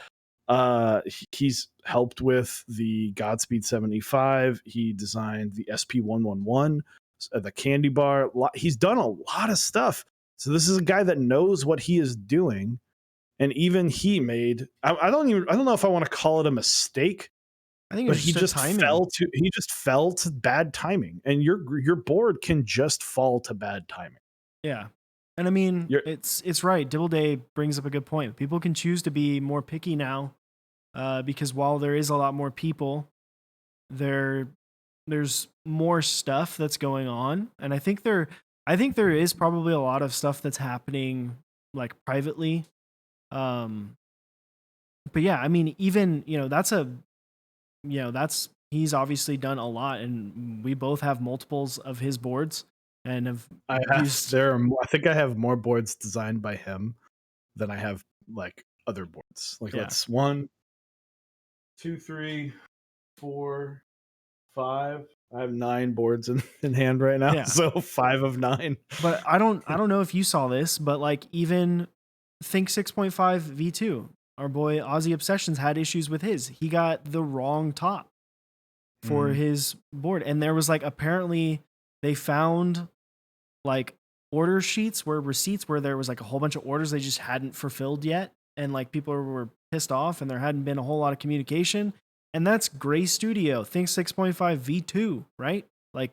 He's helped with the Godspeed 75. He designed the SP111, the candy bar. He's done a lot of stuff. So this is a guy that knows what he is doing, and even he made. I don't know if I want to call it a mistake, I think it but was just a timing. he just fell to bad timing, and your board can just fall to bad timing. Yeah. And I mean, You're, it's right. Dibble Day brings up a good point. People can choose to be more picky now, because while there is a lot more people, there's more stuff that's going on, and I think there is probably a lot of stuff that's happening like privately. Um, but yeah, I mean, even that's he's obviously done a lot, and we both have multiples of his boards and have used. I think I have more boards designed by him than I have like other boards. Like Yeah. let's 1, 2, 3, 4, 5. I have 9 boards in hand right now, Yeah. so 5 of 9. But I don't know if you saw this, but like even Think 6.5 V2, our boy Aussie Obsessions had issues with his. He got the wrong top for his board, and there was like apparently they found like order sheets where receipts where there was like a whole bunch of orders they just hadn't fulfilled yet, and like people were pissed off, and there hadn't been a whole lot of communication. And that's Gray Studio Think 6.5 V2, right? Like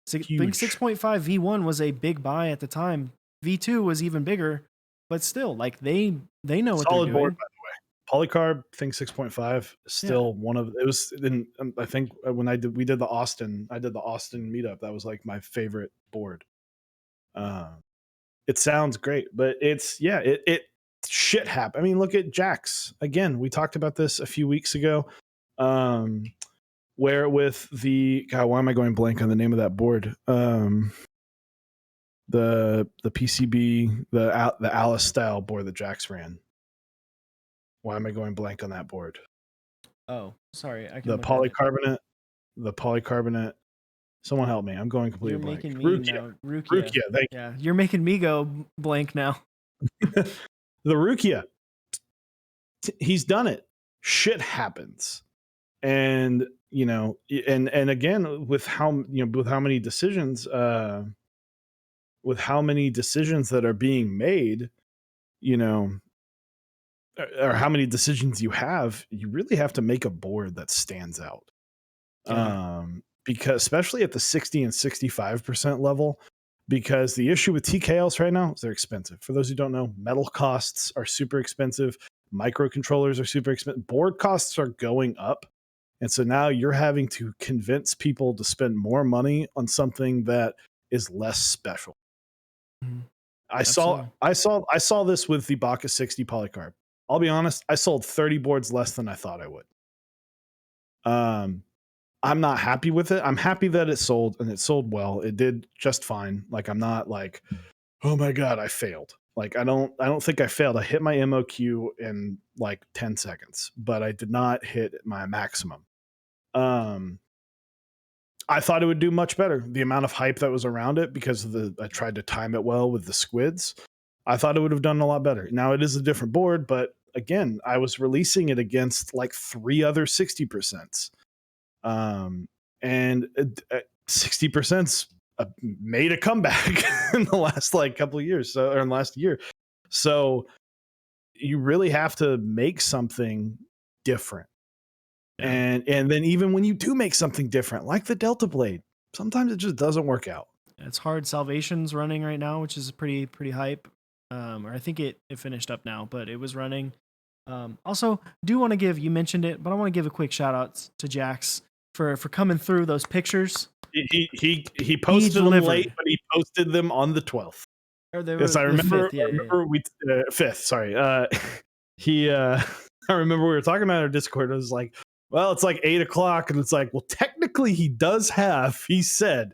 Think Huge. 6.5 V1 was a big buy at the time. V2 was even bigger, but still, like they know what Solid they're board, doing. by the way. Polycarb Think 6.5 is still one of it was in I think when I did the Austin meetup, that was like my favorite board. It sounds great, but it shit happen. I mean, look at Jax again. We talked about this a few weeks ago. Where with the God, why am I going blank on the name of that board? The PCB, the Alice style board that Jax ran. Why am I going blank on that board? Oh, sorry. I can The look at it. polycarbonate. Someone help me. I'm going completely You're blank. making me Rukia. now. Rukia. Rukia. Thank you. Yeah, you're making me go blank now. The Rukia. He's done it. Shit happens. And and again with how many decisions that are being made, or how many decisions you really have to make a board that stands out. Yeah. because especially at the 60 and 65% level, because the issue with TKLs right now is they're expensive. For those who don't know, metal costs are super expensive. Microcontrollers are super expensive. Board costs are going up. And so now you're having to convince people to spend more money on something that is less special. Mhm. I saw this with the Baka 60 Polycarb. I'll be honest, I sold 30 boards less than I thought I would. I'm not happy with it. I'm happy that it sold and it sold well. It did just fine. Like I'm not like, oh my god, I failed. Like I don't think I failed. I hit my MOQ in like 10 seconds, but I did not hit my maximum. I thought it would do much better. The amount of hype that was around it because of I tried to time it well with the squids. I thought it would have done a lot better. Now it is a different board, but again, I was releasing it against like 3 other 60%. And 60%'s made a comeback in the last like couple of years, or in the last year. So you really have to make something different. Yeah. And then even when you do make something different, like the Delta Blade, sometimes it just doesn't work out. It's hard. Salvation's running right now, which is pretty hype. Or I think it finished up now, but it was running. Also, do want to give, you mentioned it, but I want to give a quick shout out to Jax for coming through those pictures. He posted them late, but he posted them on the 12th. Or they Yes, were I the remember. 5th, yeah, I remember we 5th. Sorry. He. I remember we were talking about our Discord. It was like, well, it's like 8 o'clock, and it's like, well, technically, he does have. He said,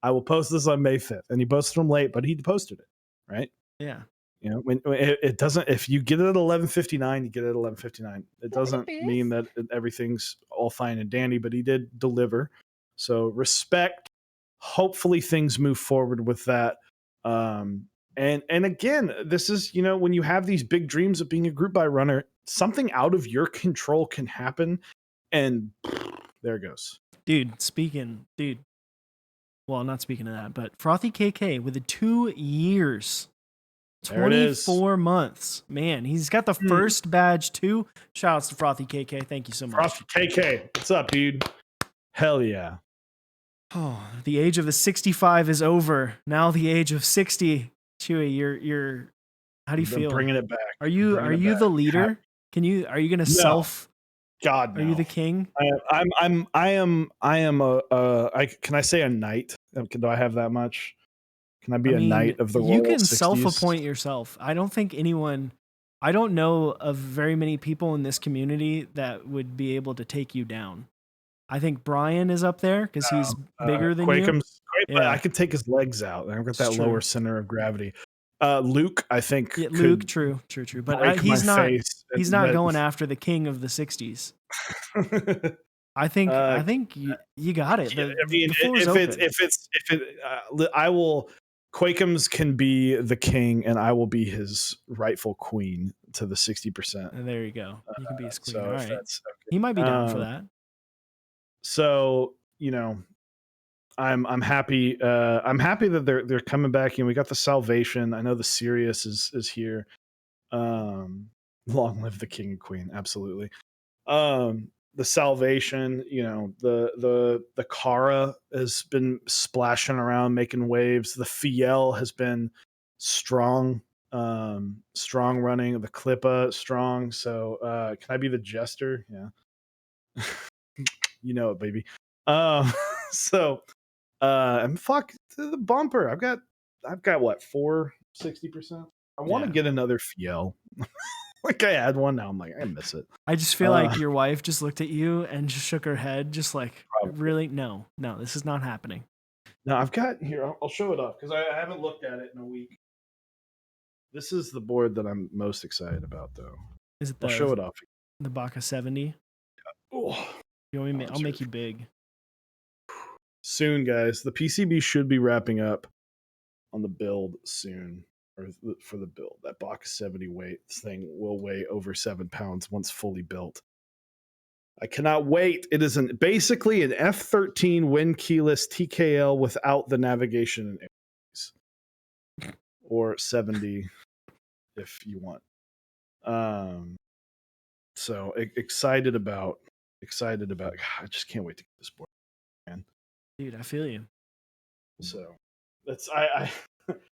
"I will post this on May 5th," and he posted them late, but he posted it, right? Yeah. You know, when it doesn't. If you get it at 11:59, you get it at 11:59. It doesn't mean that everything's all fine and dandy, but he did deliver. So respect. Hopefully, things move forward with that. And again, this is, you know, when you have these big dreams of being a group buy runner, something out of your control can happen, and there it goes. Dude, well, not speaking of that, but Frothy KK with the 2 years, There it is. 24 months. Man, he's got the first badge too. Shout outs to Frothy KK. Thank you so much. Frothy KK, what's up, dude? Hell yeah. Oh, the age of the 65 is over. Now the age of 60. Chewy, you're how do you feel? Bringing it back. Are you the leader? Are you going to self? God, no. Are you the king? Can I say a knight? Do I have that much? Can I be a knight of the Royal 60s? You can self-appoint yourself. I don't know of very many people in this community that would be able to take you down. I think Brian is up there because he's bigger than you. But I could take his legs out. I've got that lower center of gravity. Luke, I think. Yeah, Luke, true. But he's not going after the king of the 60s. I think you got it. The floor is open. I will. Quakums can be the king, and I will be his rightful queen to the 60%. And there you go. You can be his queen. So all right. Okay. He might be down for that. So, you know, I'm happy. I'm happy that they're coming back. You know, we got the Salvation. I know the Sirius is here. Long live the king and queen. Absolutely. The Salvation, you know, the Kara has been splashing around, making waves. The Fiel has been strong running. The Klippa strong. So can I be the Jester? Yeah. You know it, baby. So and fuck the bumper. I've got what, 60%? I want to get another Fiel. Like I had one, now I'm like, I miss it. I just feel like your wife just looked at you and just shook her head, just like, really? No, this is not happening. No, I've got here. I'll show it off because I haven't looked at it in a week. This is the board that I'm most excited about, though. Is it I'll show it off. The Baka 70? Oh, you want me? I'll make you big. Soon, guys. The PCB should be wrapping up on the build soon. Or for the build, that Baka 70 weight thing will weigh over 7 pounds once fully built. I cannot wait. It is basically an F13 wind keyless TKL without the navigation and airbags, or 70 if you want. So excited about. God, I just can't wait to get this board, man. Dude, I feel you. So that's I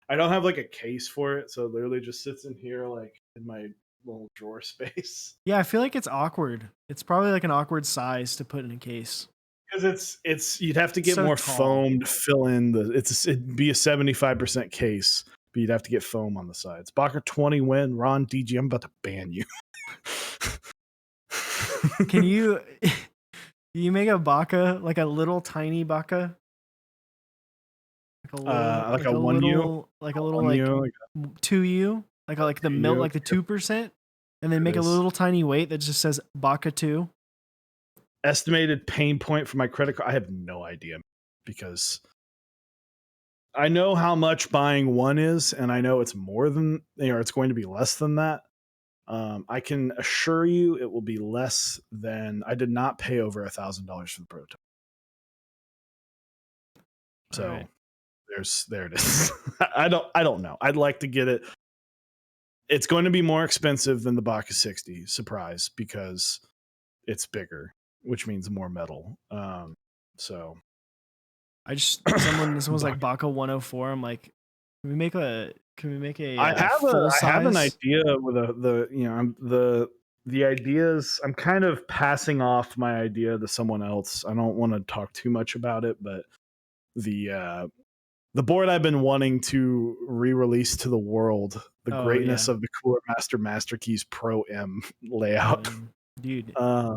I don't have like a case for it, so it literally just sits in here like in my little drawer space. Yeah, I feel like it's awkward. It's probably like an awkward size to put in a case. Because it's you'd have to It's get so more tall. foam to fill in it'd be a 75% case, but you'd have to get foam on the sides. Baka 20 win, Ron DG, I'm about to ban you. Can you you make a baka, like a little tiny baka? Like a little like a one U, like a little one like U, like 2U, like the milk, U. like the 2%, and then It make a is. little tiny weight that just says baka 2. Estimated pain point for my credit card. I have no idea because I know how much buying one is, and I know it's more than it's going to be less than that. I can assure you it will be less than I did not pay over $1,000 for the prototype. So Right. there it is. I don't know. I'd like to get it. It's going to be more expensive than the Baka 60, surprise, because it's bigger, which means more metal. So I just someone's Baka. like baka 104. I'm like, can we make a I full have an size? idea with the ideas. I'm kind of passing off my idea to someone else. I don't want to talk too much about it, but the board I've been wanting to re-release to the world, the Oh greatness yeah. of the Cooler Master Keys Pro M I layout. mean, dude, Uh,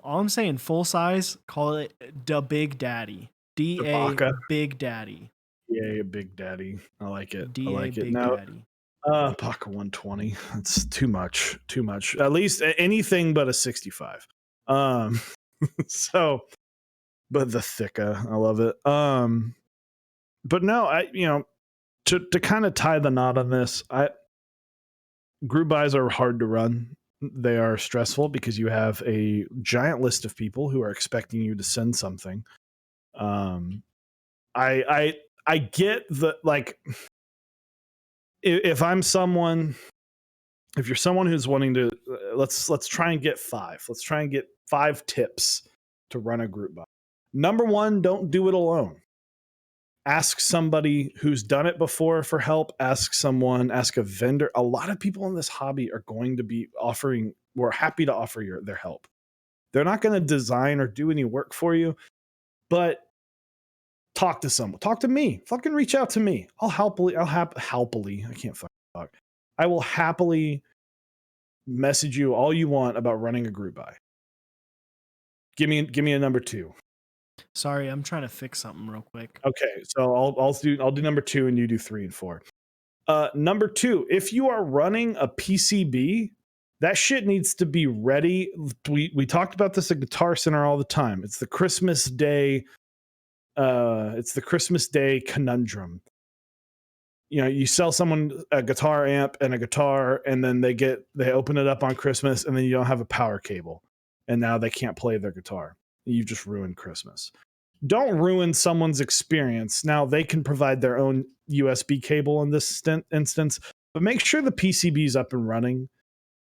all I'm saying, full size, call it the Big Daddy. the DA Baka, Big Daddy. yeah, Big Daddy. I like it. I DA like it. Big Now, Daddy. Baka 120. That's too much. Too much. At least anything but a 65. Um, so, but the thicka, I love it. But no, to kind of tie the knot on this, group buys are hard to run. They are stressful because you have a giant list of people who are expecting you to send something. Um, I get the like if I'm someone, if you're someone who's wanting to let's try and get five. Let's try and get 5 tips to run a group buy. Number 1, don't do it alone. Ask somebody who's done it before for help. Ask a vendor. A lot of people in this hobby are going to be offering, we're happy to offer their help. They're not going to design or do any work for you, but talk to someone. Talk to me. Fucking reach out to me. Happily. I can't fucking talk. I will happily message you all you want about running a group buy. Give me a number 2. Sorry, I'm trying to fix something real quick. Okay, so I'll do number 2 and you do 3 and 4. Number 2, if you are running a PCB, that shit needs to be ready. We talked about this at Guitar Center all the time. It's the Christmas Day. It's the Christmas Day conundrum. You sell someone a guitar amp and a guitar, and then they open it up on Christmas, and then you don't have a power cable, and now they can't play their guitar. You've just ruined Christmas. Don't ruin someone's experience. Now they can provide their own USB cable in this instance, but make sure the PCB is up and running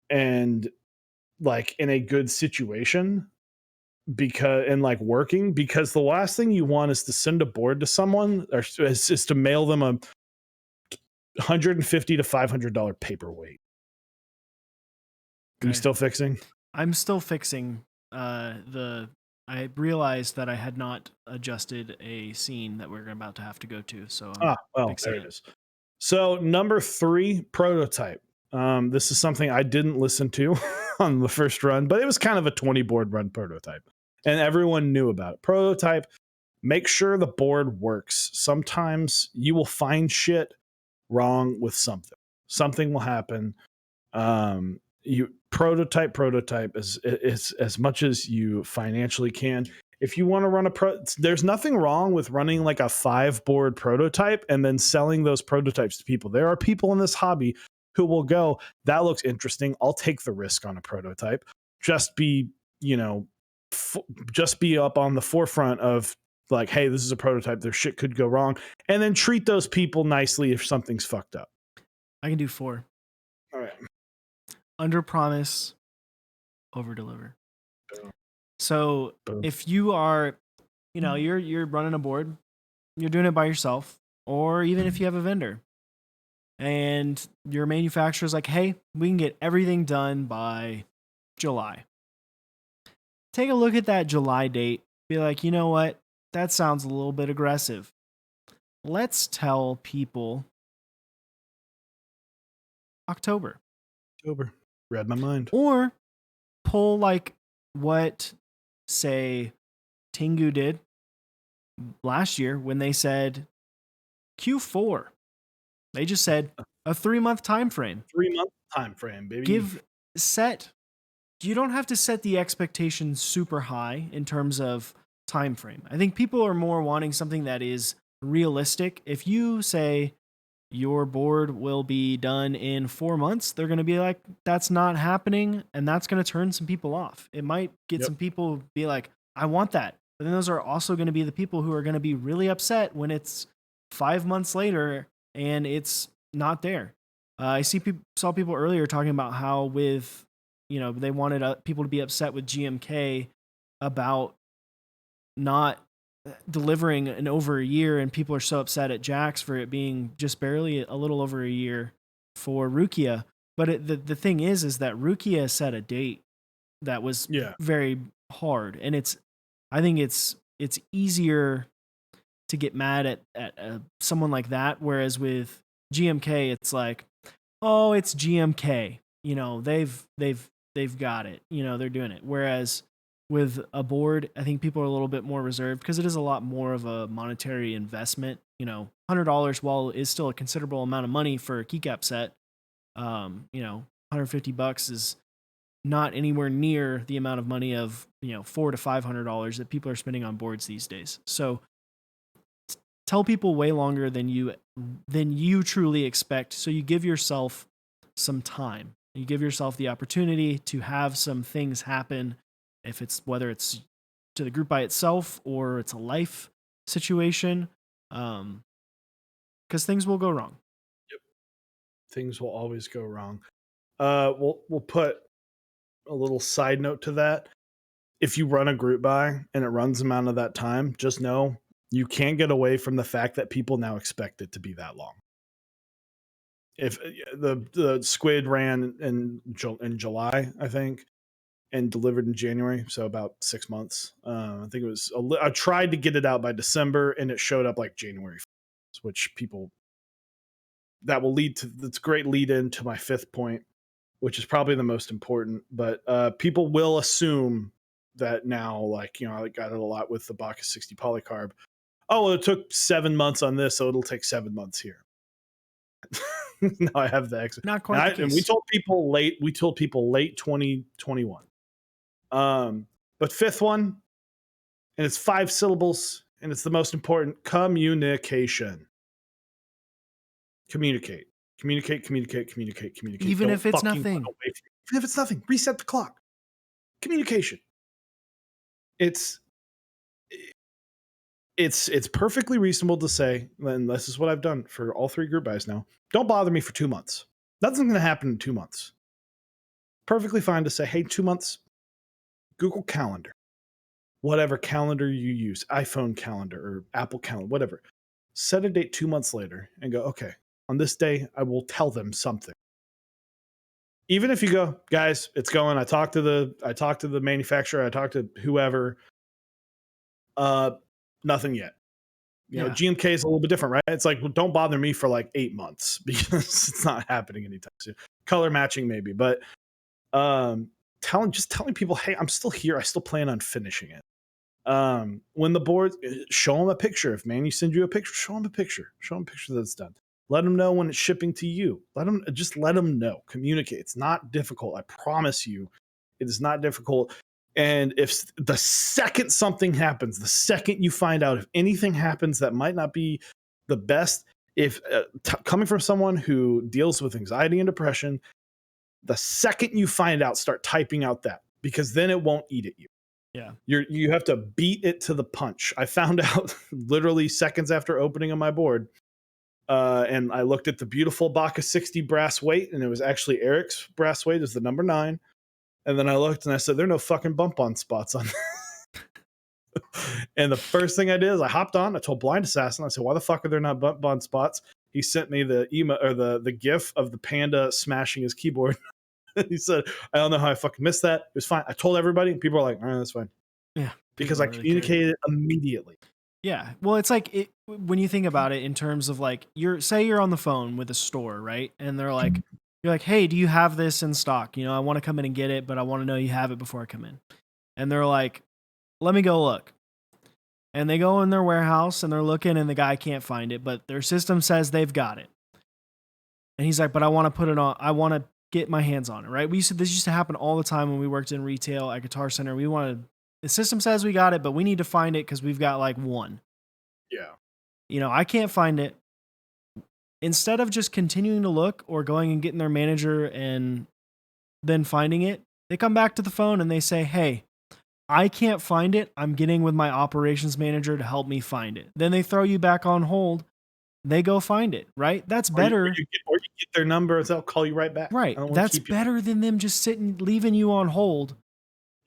and like in a good situation like working, because the last thing you want is to send a board to someone or is to mail them a $150 to $500 paperweight. Are you still fixing? I'm still fixing I realized that I had not adjusted a scene that we're about to have to go to, so there it is. So number 3, prototype. This is something I didn't listen to on the first run, but it was kind of a 20 board run prototype, and everyone knew about it. Prototype, make sure the board works. Sometimes you will find shit wrong with something. Something will happen. You prototype as much as you financially can. If you want to run there's nothing wrong with running like a 5 board prototype and then selling those prototypes to people. There are people in this hobby who will go, that looks interesting, I'll take the risk on a prototype. Just be up on the forefront of like, hey, this is a prototype, their shit could go wrong, and then treat those people nicely if something's fucked up. I can do 4. All right. Under promise, over deliver. Boom. So Boom. if you are you're running a board, you're doing it by yourself, or even if you have a vendor, and your manufacturer's like, hey, we can get everything done by July. Take a look at that July date. Be like, you know what? That sounds a little bit aggressive. Let's tell people October. October. Read my mind. Or pull like what, say, Tengu did last year when they said Q4. They just said a 3-month time frame. 3-month time frame, baby. You don't have to set the expectations super high in terms of time frame. I think people are more wanting something that is realistic. If you say your board will be done in 4 months, they're going to be like, that's not happening. And that's going to turn some people off. It might get some people be like, I want that. But then those are also going to be the people who are going to be really upset when it's 5 months later and it's not there. I saw people earlier talking about how they wanted people to be upset with GMK about not delivering in over a year, and people are so upset at Jax for it being just barely a little over a year for Rukia. But the thing is that Rukia set a date that was very hard, and I think it's easier to get mad at someone like that, whereas with GMK it's like, oh, it's GMK, they've got it, they're doing it. Whereas with a board, I think people are a little bit more reserved because it is a lot more of a monetary investment. $100, while is still a considerable amount of money for a keycap set, $150 is not anywhere near the amount of money of $400 to $500 that people are spending on boards these days. So tell people way longer than you truly expect. So you give yourself some time. You give yourself the opportunity to have some things happen. Whether it's to the group by itself or it's a life situation, because things will go wrong. Yep, things will always go wrong. We'll put a little side note to that. If you run a group buy and it runs them out of that time, just know you can't get away from the fact that people now expect it to be that long. If the squid ran in July, I think, and delivered in January, so about 6 months. I think it was. I tried to get it out by December, and it showed up like January, which people. That will lead to. That's a great lead into my fifth point, which is probably the most important. But people will assume that now, like I got it a lot with the Bacchus 60 polycarb. Oh, well, it took 7 months on this, so it'll take 7 months here. No, I have the extra. Not quite. And we told people late. We told people late 2021. But fifth one, and it's 5 syllables, and it's the most important: communication. Communicate. Even if it's nothing. Even if it's nothing, reset the clock. Communication. It's perfectly reasonable to say, and this is what I've done for all 3 group buys now. Don't bother me for 2 months. Nothing's going to happen in 2 months. Perfectly fine to say, hey, 2 months, Google Calendar, whatever calendar you use, iPhone calendar or Apple calendar, whatever. Set a date 2 months later and go, okay, on this day, I will tell them something. Even if you go, guys, it's going. I talked to the manufacturer. I talked to whoever. Nothing yet. GMK is a little bit different, right? It's like, well, don't bother me for like 8 months because it's not happening anytime soon. Color matching maybe, but telling people, hey, I'm still here. I still plan on finishing it. When the board, show them a picture. If you send you a picture, show them a picture. Show them a picture that it's done. Let them know when it's shipping to you. Let them know. Communicate. It's not difficult. I promise you, it is not difficult. And if the second something happens, the second you find out, if anything happens that might not be the best, if coming from someone who deals with anxiety and depression, the second you find out, start typing out that, because then it won't eat at you. Yeah. You have to beat it to the punch. I found out literally seconds after opening on my board. And I looked at the beautiful Bacchus 60 brass weight, and it was actually Eric's brass weight is the number 9. And then I looked and I said, there are no fucking bump on spots on And the first thing I did is I hopped on. I told Blind Assassin, I said, "Why the fuck are there not button spots?" He sent me the email or the GIF of the panda smashing his keyboard. He said, "I don't know how I fucking missed that. It was fine." I told everybody, and people are like, "All right, that's fine," Yeah, people because I don't really care. communicated immediately. Yeah. Well, it's like when you think about it in terms of like you're on the phone with a store, right? And they're like you're like, "Hey, do you have this in stock? You know, I want to come in and get it, but I want to know you have it before I come in." And they're like, "Let me go look." And they go in their warehouse and they're looking and the guy can't find it, but their system says they've got it. And he's like, "But I want to put it on. I want to get my hands on it." Right? This used to happen all the time when we worked in retail at Guitar Center. We wanted the system says we got it, but we need to find it because we've got like one. Yeah. You know, I can't find it. Instead of just continuing to look or going and getting their manager and then finding it, they come back to the phone and they say, "Hey, I can't find it. I'm getting with my operations manager to help me find it." Then they throw you back on hold. They go find it, right? That's better. Or you get their number, they'll call you right back. Right. I don't want to That's keep you. better than them just sitting, leaving you on hold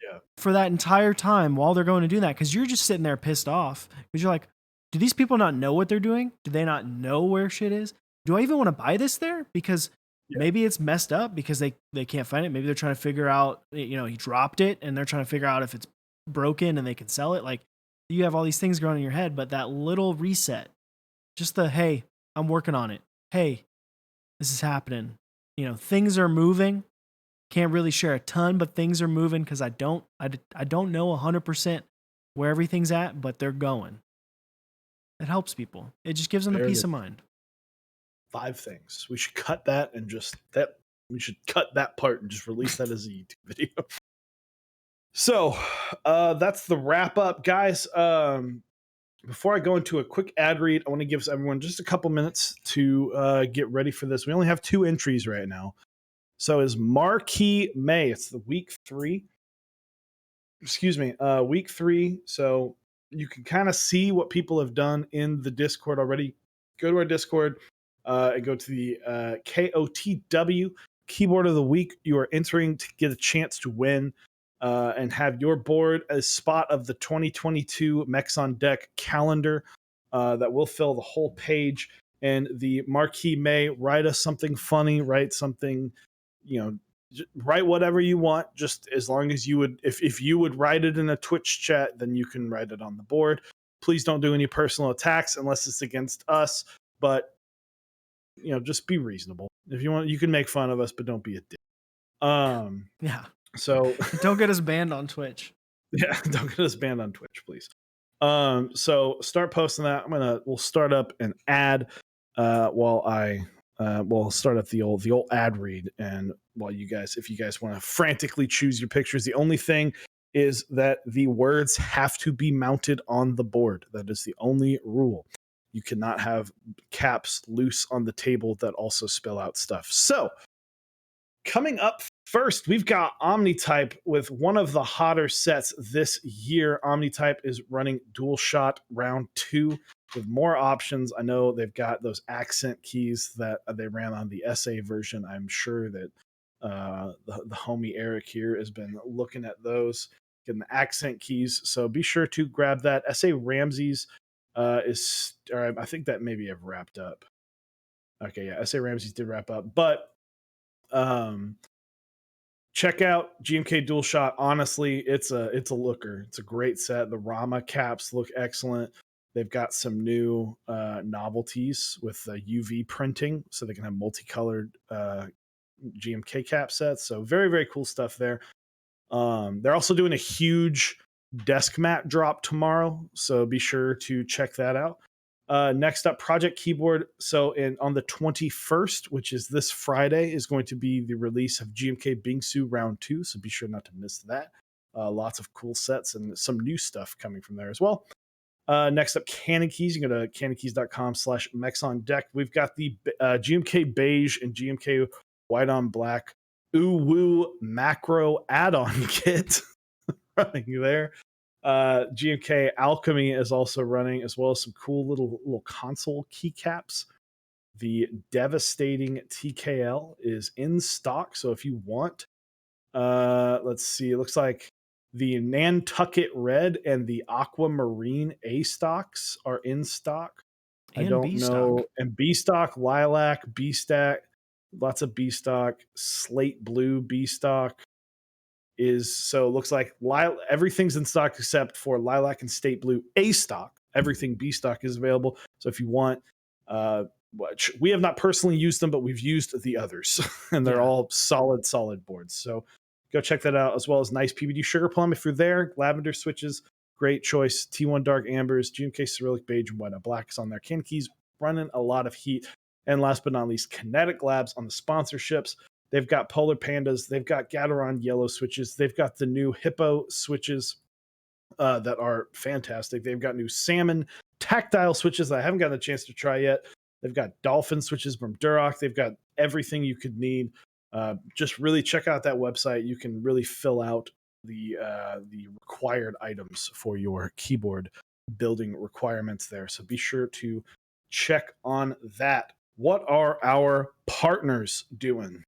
Yeah. for that entire time while they're going to do that. Cause you're just sitting there pissed off. Cause you're like, do these people not know what they're doing? Do they not know where shit is? Do I even want to buy this there? Because Yeah. maybe it's messed up because they can't find it. Maybe they're trying to figure out, you know, he dropped it and they're trying to figure out if it's broken and they can sell it. Like you have all these things going in your head, but that little reset, just the, hey, I'm working on it. Hey, this is happening. You know, things are moving. Can't really share a ton, but things are moving because I don't know 100% where everything's at, but they're going. It helps people. It just gives them the Barely peace of mind. 5 things. We should cut that and just that we should cut that part and just release that as a YouTube video. So that's the wrap up, guys. Before I go into a quick ad read, I want to give everyone just a couple minutes to get ready for this. We only have 2 entries right now. So is Marquee May. It's the week 3. Excuse me, week 3. So you can kind of see what people have done in the Discord already. Go to our Discord and go to the KOTW Keyboard of the Week. You are entering to get a chance to win and have your board as spot of the 2022 Mechs on Deck calendar that will fill the whole page. And the Marquee May, write us something funny, write something, you know, write whatever you want, just as long as you would, if you would write it in a Twitch chat, then you can write it on the board. Please don't do any personal attacks unless it's against us, but you know, just be reasonable. If you want, you can make fun of us, but don't be a dick. Yeah. So Don't get us banned on Twitch. yeah, don't get us banned on Twitch, please. So start posting that. We'll start up an ad while I we'll start up the old ad read, and while you guys, if you guys want to frantically choose your pictures, the only thing is that the words have to be mounted on the board. That is the only rule. You cannot have caps loose on the table that also spell out stuff. So coming up first, we've got Omnitype with one of the hotter sets this year. Omnitype is running DualShock Round 2 with more options. I know they've got those accent keys that they ran on the SA version. I'm sure that the homie Eric here has been looking at those, getting the accent keys. So be sure to grab that. SA Ramses or I think that maybe have wrapped up. Okay, yeah, SA Ramses did wrap up, but check out GMK DualShock. Honestly, it's a looker. It's a great set. The Rama caps look excellent. They've got some new novelties with UV printing, so they can have multicolored GMK cap sets. So very, very cool stuff there. They're also doing a huge desk mat drop tomorrow, so be sure to check that out. Next up, Project Keyboard. So on the 21st, which is this Friday, is going to be the release of GMK Bingsu Round 2. So be sure not to miss that. Lots of cool sets and some new stuff coming from there as well. Next up, Canon Keys. You can go to canonkeys.com/mechs on deck. We've got the GMK Beige and GMK White on Black Uwu Macro add-on kit running there. GMK Alchemy is also running, as well as some cool little console keycaps. The Devastating TKL is in stock, so if you want, let's see, it looks like The Nantucket Red and the Aquamarine A stocks are in stock. I And don't B know. stock. And B stock, lilac, B stack, lots of B stock, slate blue B stock is so it looks like everything's in stock except for lilac and state blue A stock. Everything B stock is available. So if you want, which we have not personally used them, but we've used the others, and they're Yeah. all solid boards. So go check that out, as well as nice PBD sugar plum if you're there. Lavender switches, great choice. T1 dark ambers, GMK Cyrillic beige, and white black is on there. Can Keys running a lot of heat. And last but not least, Kinetic Labs on the sponsorships. They've got Polar Pandas. They've got Gateron yellow switches. They've got the new Hippo switches that are fantastic. They've got new Salmon tactile switches that I haven't gotten a chance to try yet. They've got Dolphin switches from Duroc. They've got everything you could need. Just really check out that website. You can really fill out the required items for your keyboard building requirements there. So be sure to check on that. What are our partners doing?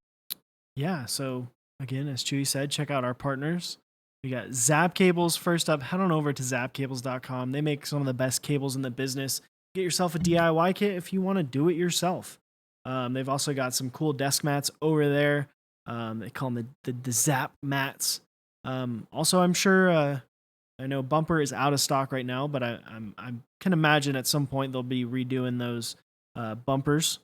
Yeah. So again, as Chewy said, check out our partners. We got Zap Cables first up. Head on over to zapcables.com. They make some of the best cables in the business. Get yourself a DIY kit if you want to do it yourself. They've also got some cool desk mats over there. They call them the Zap mats. Also, I'm sure I know Bumper is out of stock right now, but I can imagine at some point they'll be redoing those bumpers.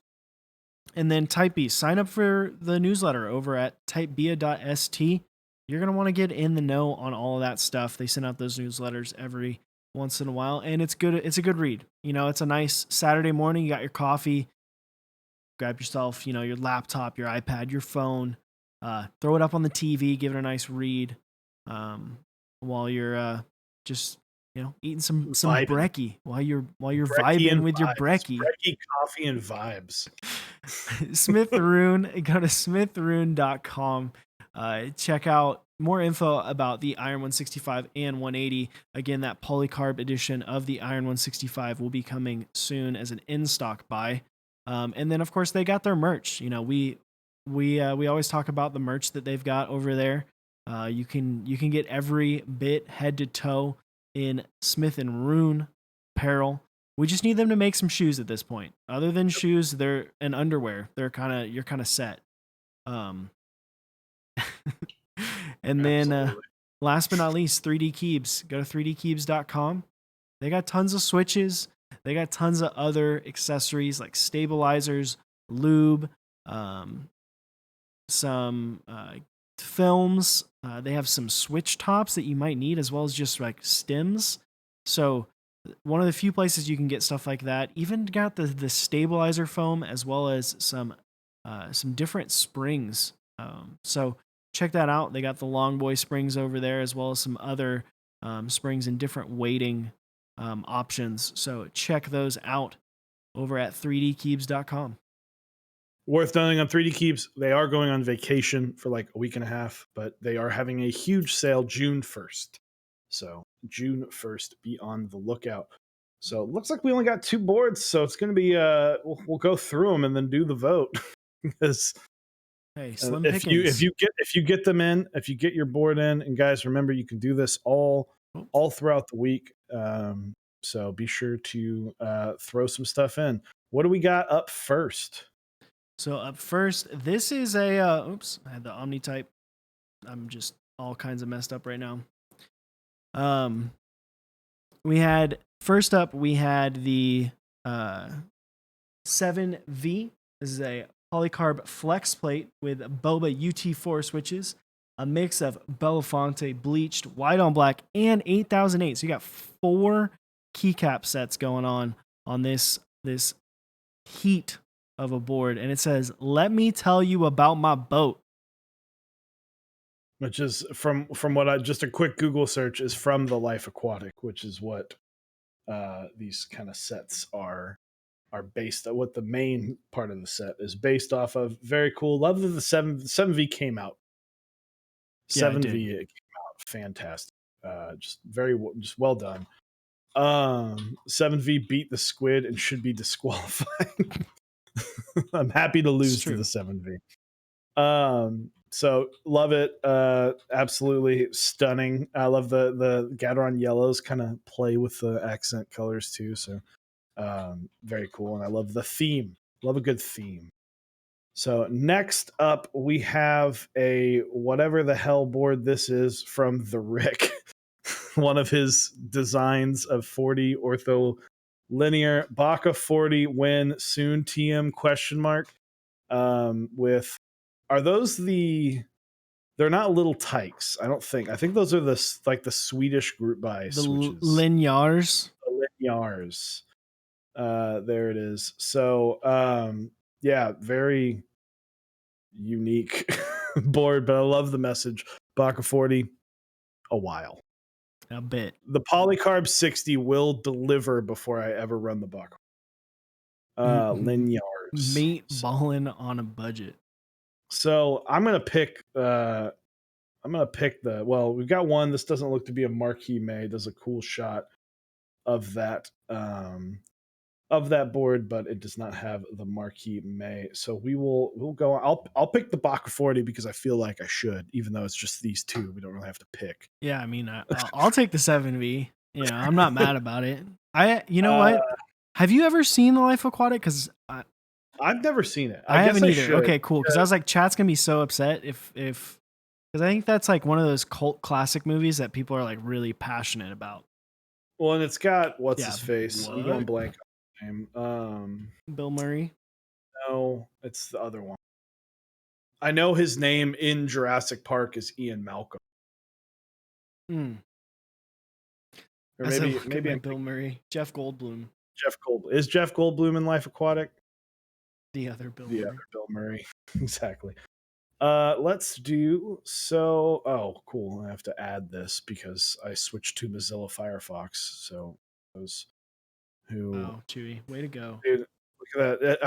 And then Typebee, sign up for the newsletter over at typebia.st. You're going to want to get in the know on all of that stuff. They send out those newsletters every once in a while, and it's good. It's a good read. You know, it's a nice Saturday morning. You got your coffee, grab yourself, your laptop, your iPad, your phone, throw it up on the TV, give it a nice read while you're just eating some Vibing. brekkie while you're Brekkie vibing and with your vibes. brekkie. Brekkie coffee and vibes. Smitheroon, go to smitheroon.com. Check out more info about the Iron 165 and 180. Again, that polycarb edition of the Iron 165 will be coming soon as an in-stock buy. And then, of course, they got their merch. We always talk about the merch that they've got over there. You can get every bit head to toe in Smith and Rune apparel. We just need them to make some shoes at this point. Other than shoes, they're and underwear. You're kind of set. And then last but not least, 3D Keebs. Go to 3dkeebs.com. They got tons of switches. They got tons of other accessories like stabilizers, lube, some films. They have some switch tops that you might need, as well as just like stems. So one of the few places you can get stuff like that. Even got the stabilizer foam, as well as some different springs. So check that out. They got the Long Boy springs over there, as well as some other springs and different weighting options. So check those out over at 3dkeebs.com. Worth noting on 3D Keeps, they are going on vacation for like a week and a half, but they are having a huge sale June 1st. So June 1st, be on the lookout. So it looks like we only got 2 boards, so it's going to be we'll go through them and then do the vote because Hey, slim if pickings. you get them in, if you get your board in, and guys, remember you can do this all throughout the week. So be sure to throw some stuff in. What do we got up first? So up first, this is a oops, I had the Omnitype. I'm just all kinds of messed up right now. We had first up, we had the 7V. This is a polycarb flex plate with Boba UT4 switches, a mix of Belafonte bleached, white on black, and 8008. So you got 4 keycap sets going on this heat of a board, and it says, "Let me tell you about my boat," which is from what I just a quick Google search is from the Life Aquatic, which is what these kind of sets are based on, what the main part of the set is based off of. Very cool. Love that the 7V came out. 7V it came out fantastic. Just well done. 7V beat the Squid and should be disqualified. I'm happy to lose to the 7V. So love it. Absolutely stunning. I love the Gateron yellows kind of play with the accent colors too. So very cool. And I love the theme. Love a good theme. So next up, we have a whatever the hell board this is from the Rick. One of his designs of 40 ortho linear Baka 40 win soon TM question mark. With are those they're not little tykes, I don't think. I think those are the Swedish group buy The switches. Linyars. The Linyars. There it is. So yeah, very unique board, but I love the message. Baka 40, a while. A bit. The Polycarb 60 will deliver before I ever run the Baka. Linyars. Meat balling on a budget. So I'm gonna pick the we've got one. This doesn't look to be a Marquee May. Does a cool shot of that board, but it does not have the Marquee May. So we'll go. I'll pick the Baka 40 because I feel like I should, even though it's just these two. We don't really have to pick. Yeah, I mean, I'll take the 7V. You know, I'm not mad about it. You know what? Have you ever seen The Life Aquatic? Because I've never seen it. I haven't either. should. Okay, cool. Because I was like, chat's gonna be so upset if because I think that's like one of those cult classic movies that people are like really passionate about. Well, and it's got what's Yeah, his face? I'm what? going blank on his name. Bill Murray. No, it's the other one. I know his name in Jurassic Park is Ian Malcolm. Hmm. Or As I maybe look at maybe my I'm Bill Murray. Jeff Goldblum. Jeff Goldblum. Is Jeff Goldblum in Life Aquatic? The other Bill The Murray. other Bill Murray. Exactly. Let's do so. Oh, cool. I have to add this because I switched to Mozilla Firefox. So those who Wow, Chewy. Way to go. dude, look at that.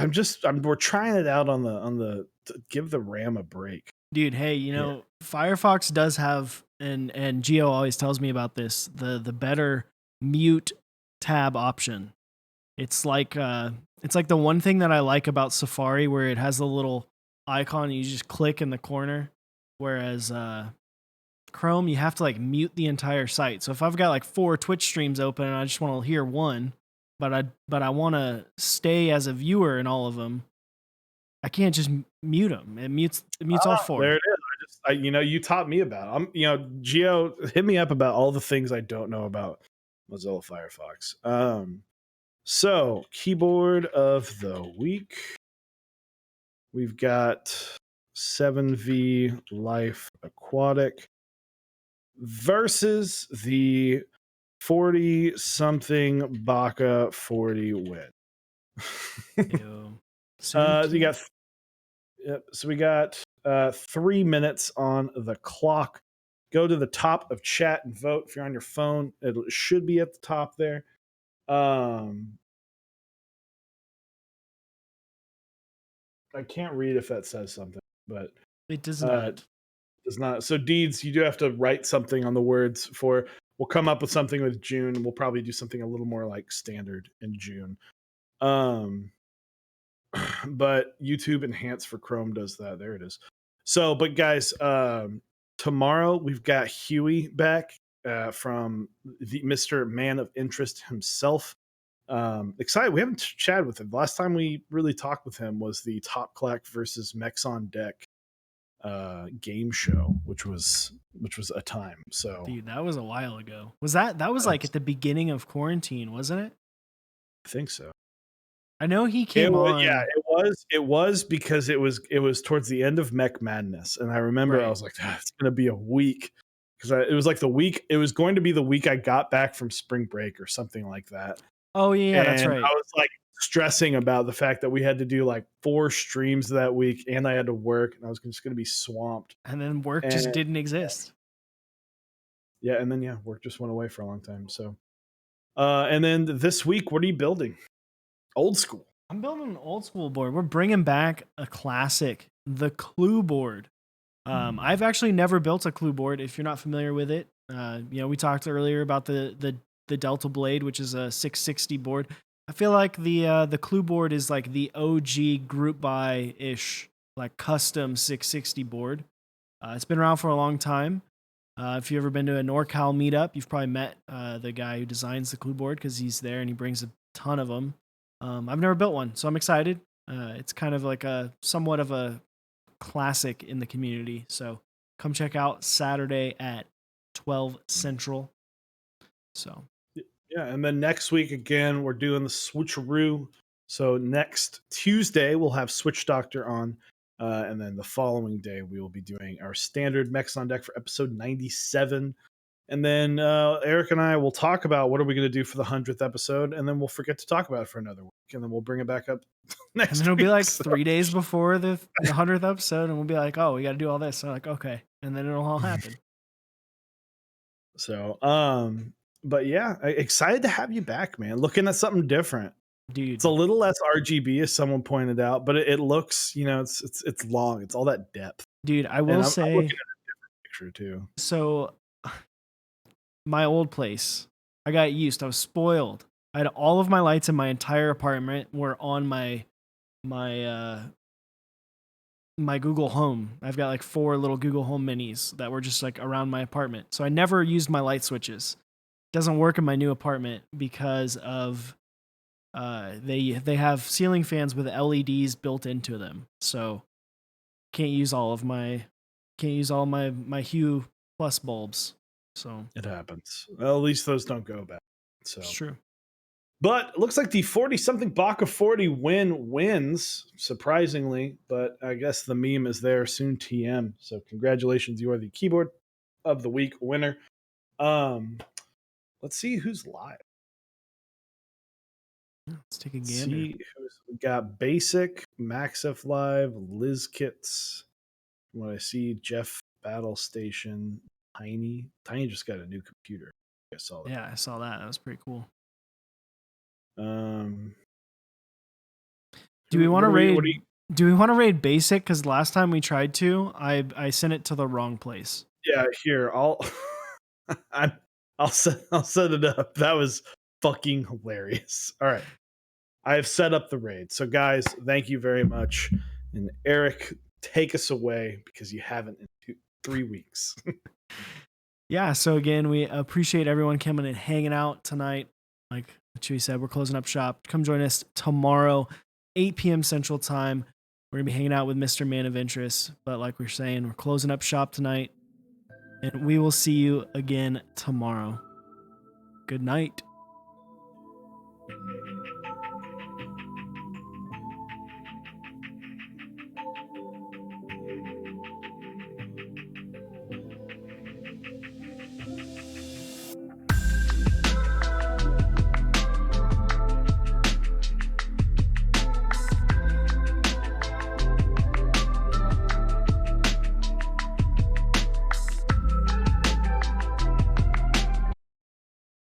We're trying it out on the to give the RAM a break. Dude, hey, you know, Firefox does have and Geo always tells me about this, the better mute tab option. It's like the one thing that I like about Safari where it has the little icon you just click in the corner, whereas Chrome you have to like mute the entire site. So if I've got like 4 Twitch streams open and I just want to hear one, but I want to stay as a viewer in all of them, I can't just mute them. It mutes all 4. There it is. You taught me about. Geo, hit me up about all the things I don't know about Mozilla Firefox. So keyboard of the week. We've got 7V Life Aquatic versus the 40-something Baka 40 win. So we got 3 minutes on the clock. Go to the top of chat and vote. If you're on your phone, it should be at the top there. I can't read if that says something, but it does not. Does not. So Deeds, you do have to write something on the words for. We'll come up with something with June. We'll probably do something a little more like standard in June. But YouTube Enhance for Chrome does that. There it is. So, but guys, tomorrow we've got Huey back from the Mr. Man of Interest himself. Excited. We haven't chatted with him. The last time we really talked with him was the Top Clack versus Mechs on Deck game show, which was a time. So dude, that was a while ago. Was that was like at the beginning of quarantine, wasn't it? I think so. I know he came on. Yeah, it was because it was towards the end of Mech Madness, and I remember I was like, it's gonna be a week because it was like it was going to be the week I got back from spring break or something like that. Oh yeah, and that's right. I was like stressing about the fact that we had to do like 4 streams that week, and I had to work, and I was just going to be swamped. And then work just didn't exist. Yeah, and then work just went away for a long time. So, and then this week, what are you building? Old school. I'm building an old school board. We're bringing back a classic, the Clue board. I've actually never built a Clue board. If you're not familiar with it, we talked earlier about the Delta Blade, which is a 660 board. I feel like the Clue board is like the OG group buy ish, like custom 660 board. It's been around for a long time. If you've ever been to a NorCal meetup, you've probably met the guy who designs the clue board because he's there and he brings a ton of them. I've never built one, so I'm excited. It's kind of like a somewhat of a classic in the community. So come check out Saturday at 12 Central. So Yeah, and then next week again, we're doing the switcheroo. So next Tuesday we'll have Switch Doctor on, and then the following day we will be doing our standard Mechs on Deck for episode 97. And then Eric and I will talk about what are we going to do for the 100th episode, and then we'll forget to talk about it for another week, and then we'll bring it back up next. and then it'll week. be like So- 3 days before the 100th episode, and we'll be like, oh, we got to do all this. So like, okay, and then it'll all happen. So, but yeah, excited to have you back, man. Looking at something different. Dude, It's a little less RGB, as someone pointed out, but it looks, it's long. It's all that depth. dude, I And will I'm say, looking at a different picture too. so my old place, I got used. I was spoiled. I had all of my lights in my entire apartment were on my my Google Home. I've got like 4 little Google Home minis that were just like around my apartment. So I never used my light switches. Doesn't work in my new apartment because of they have ceiling fans with LEDs built into them. So can't use all my Hue Plus bulbs. So It happens. Well, at least those don't go bad. So, it's true. but it looks like the 40-something Baka 40 wins, surprisingly. But I guess the meme is there soon. TM. So congratulations, you are the keyboard of the week winner. Let's see who's live. Let's take a gander. See who's we got Basic, Maxif Live, Liz Kits. When I see Jeff Battle Station, Tiny just got a new computer. I saw that. Yeah, I saw that. That was pretty cool. Um, Do we want to what are you- raid? what are you- Do we want to raid basic? Because last time we tried to, I sent it to the wrong place. Yeah, here I'll I'll set it up. That was fucking hilarious. All right, I have set up the raid. So guys, thank you very much. And Eric, take us away because you haven't in 3 weeks. Yeah. So again, we appreciate everyone coming and hanging out tonight. Like Chewy said, we're closing up shop. Come join us tomorrow, 8 p.m. Central Time. We're gonna be hanging out with Mr. Man of Interest. But like we're saying, we're closing up shop tonight, and we will see you again tomorrow. Good night.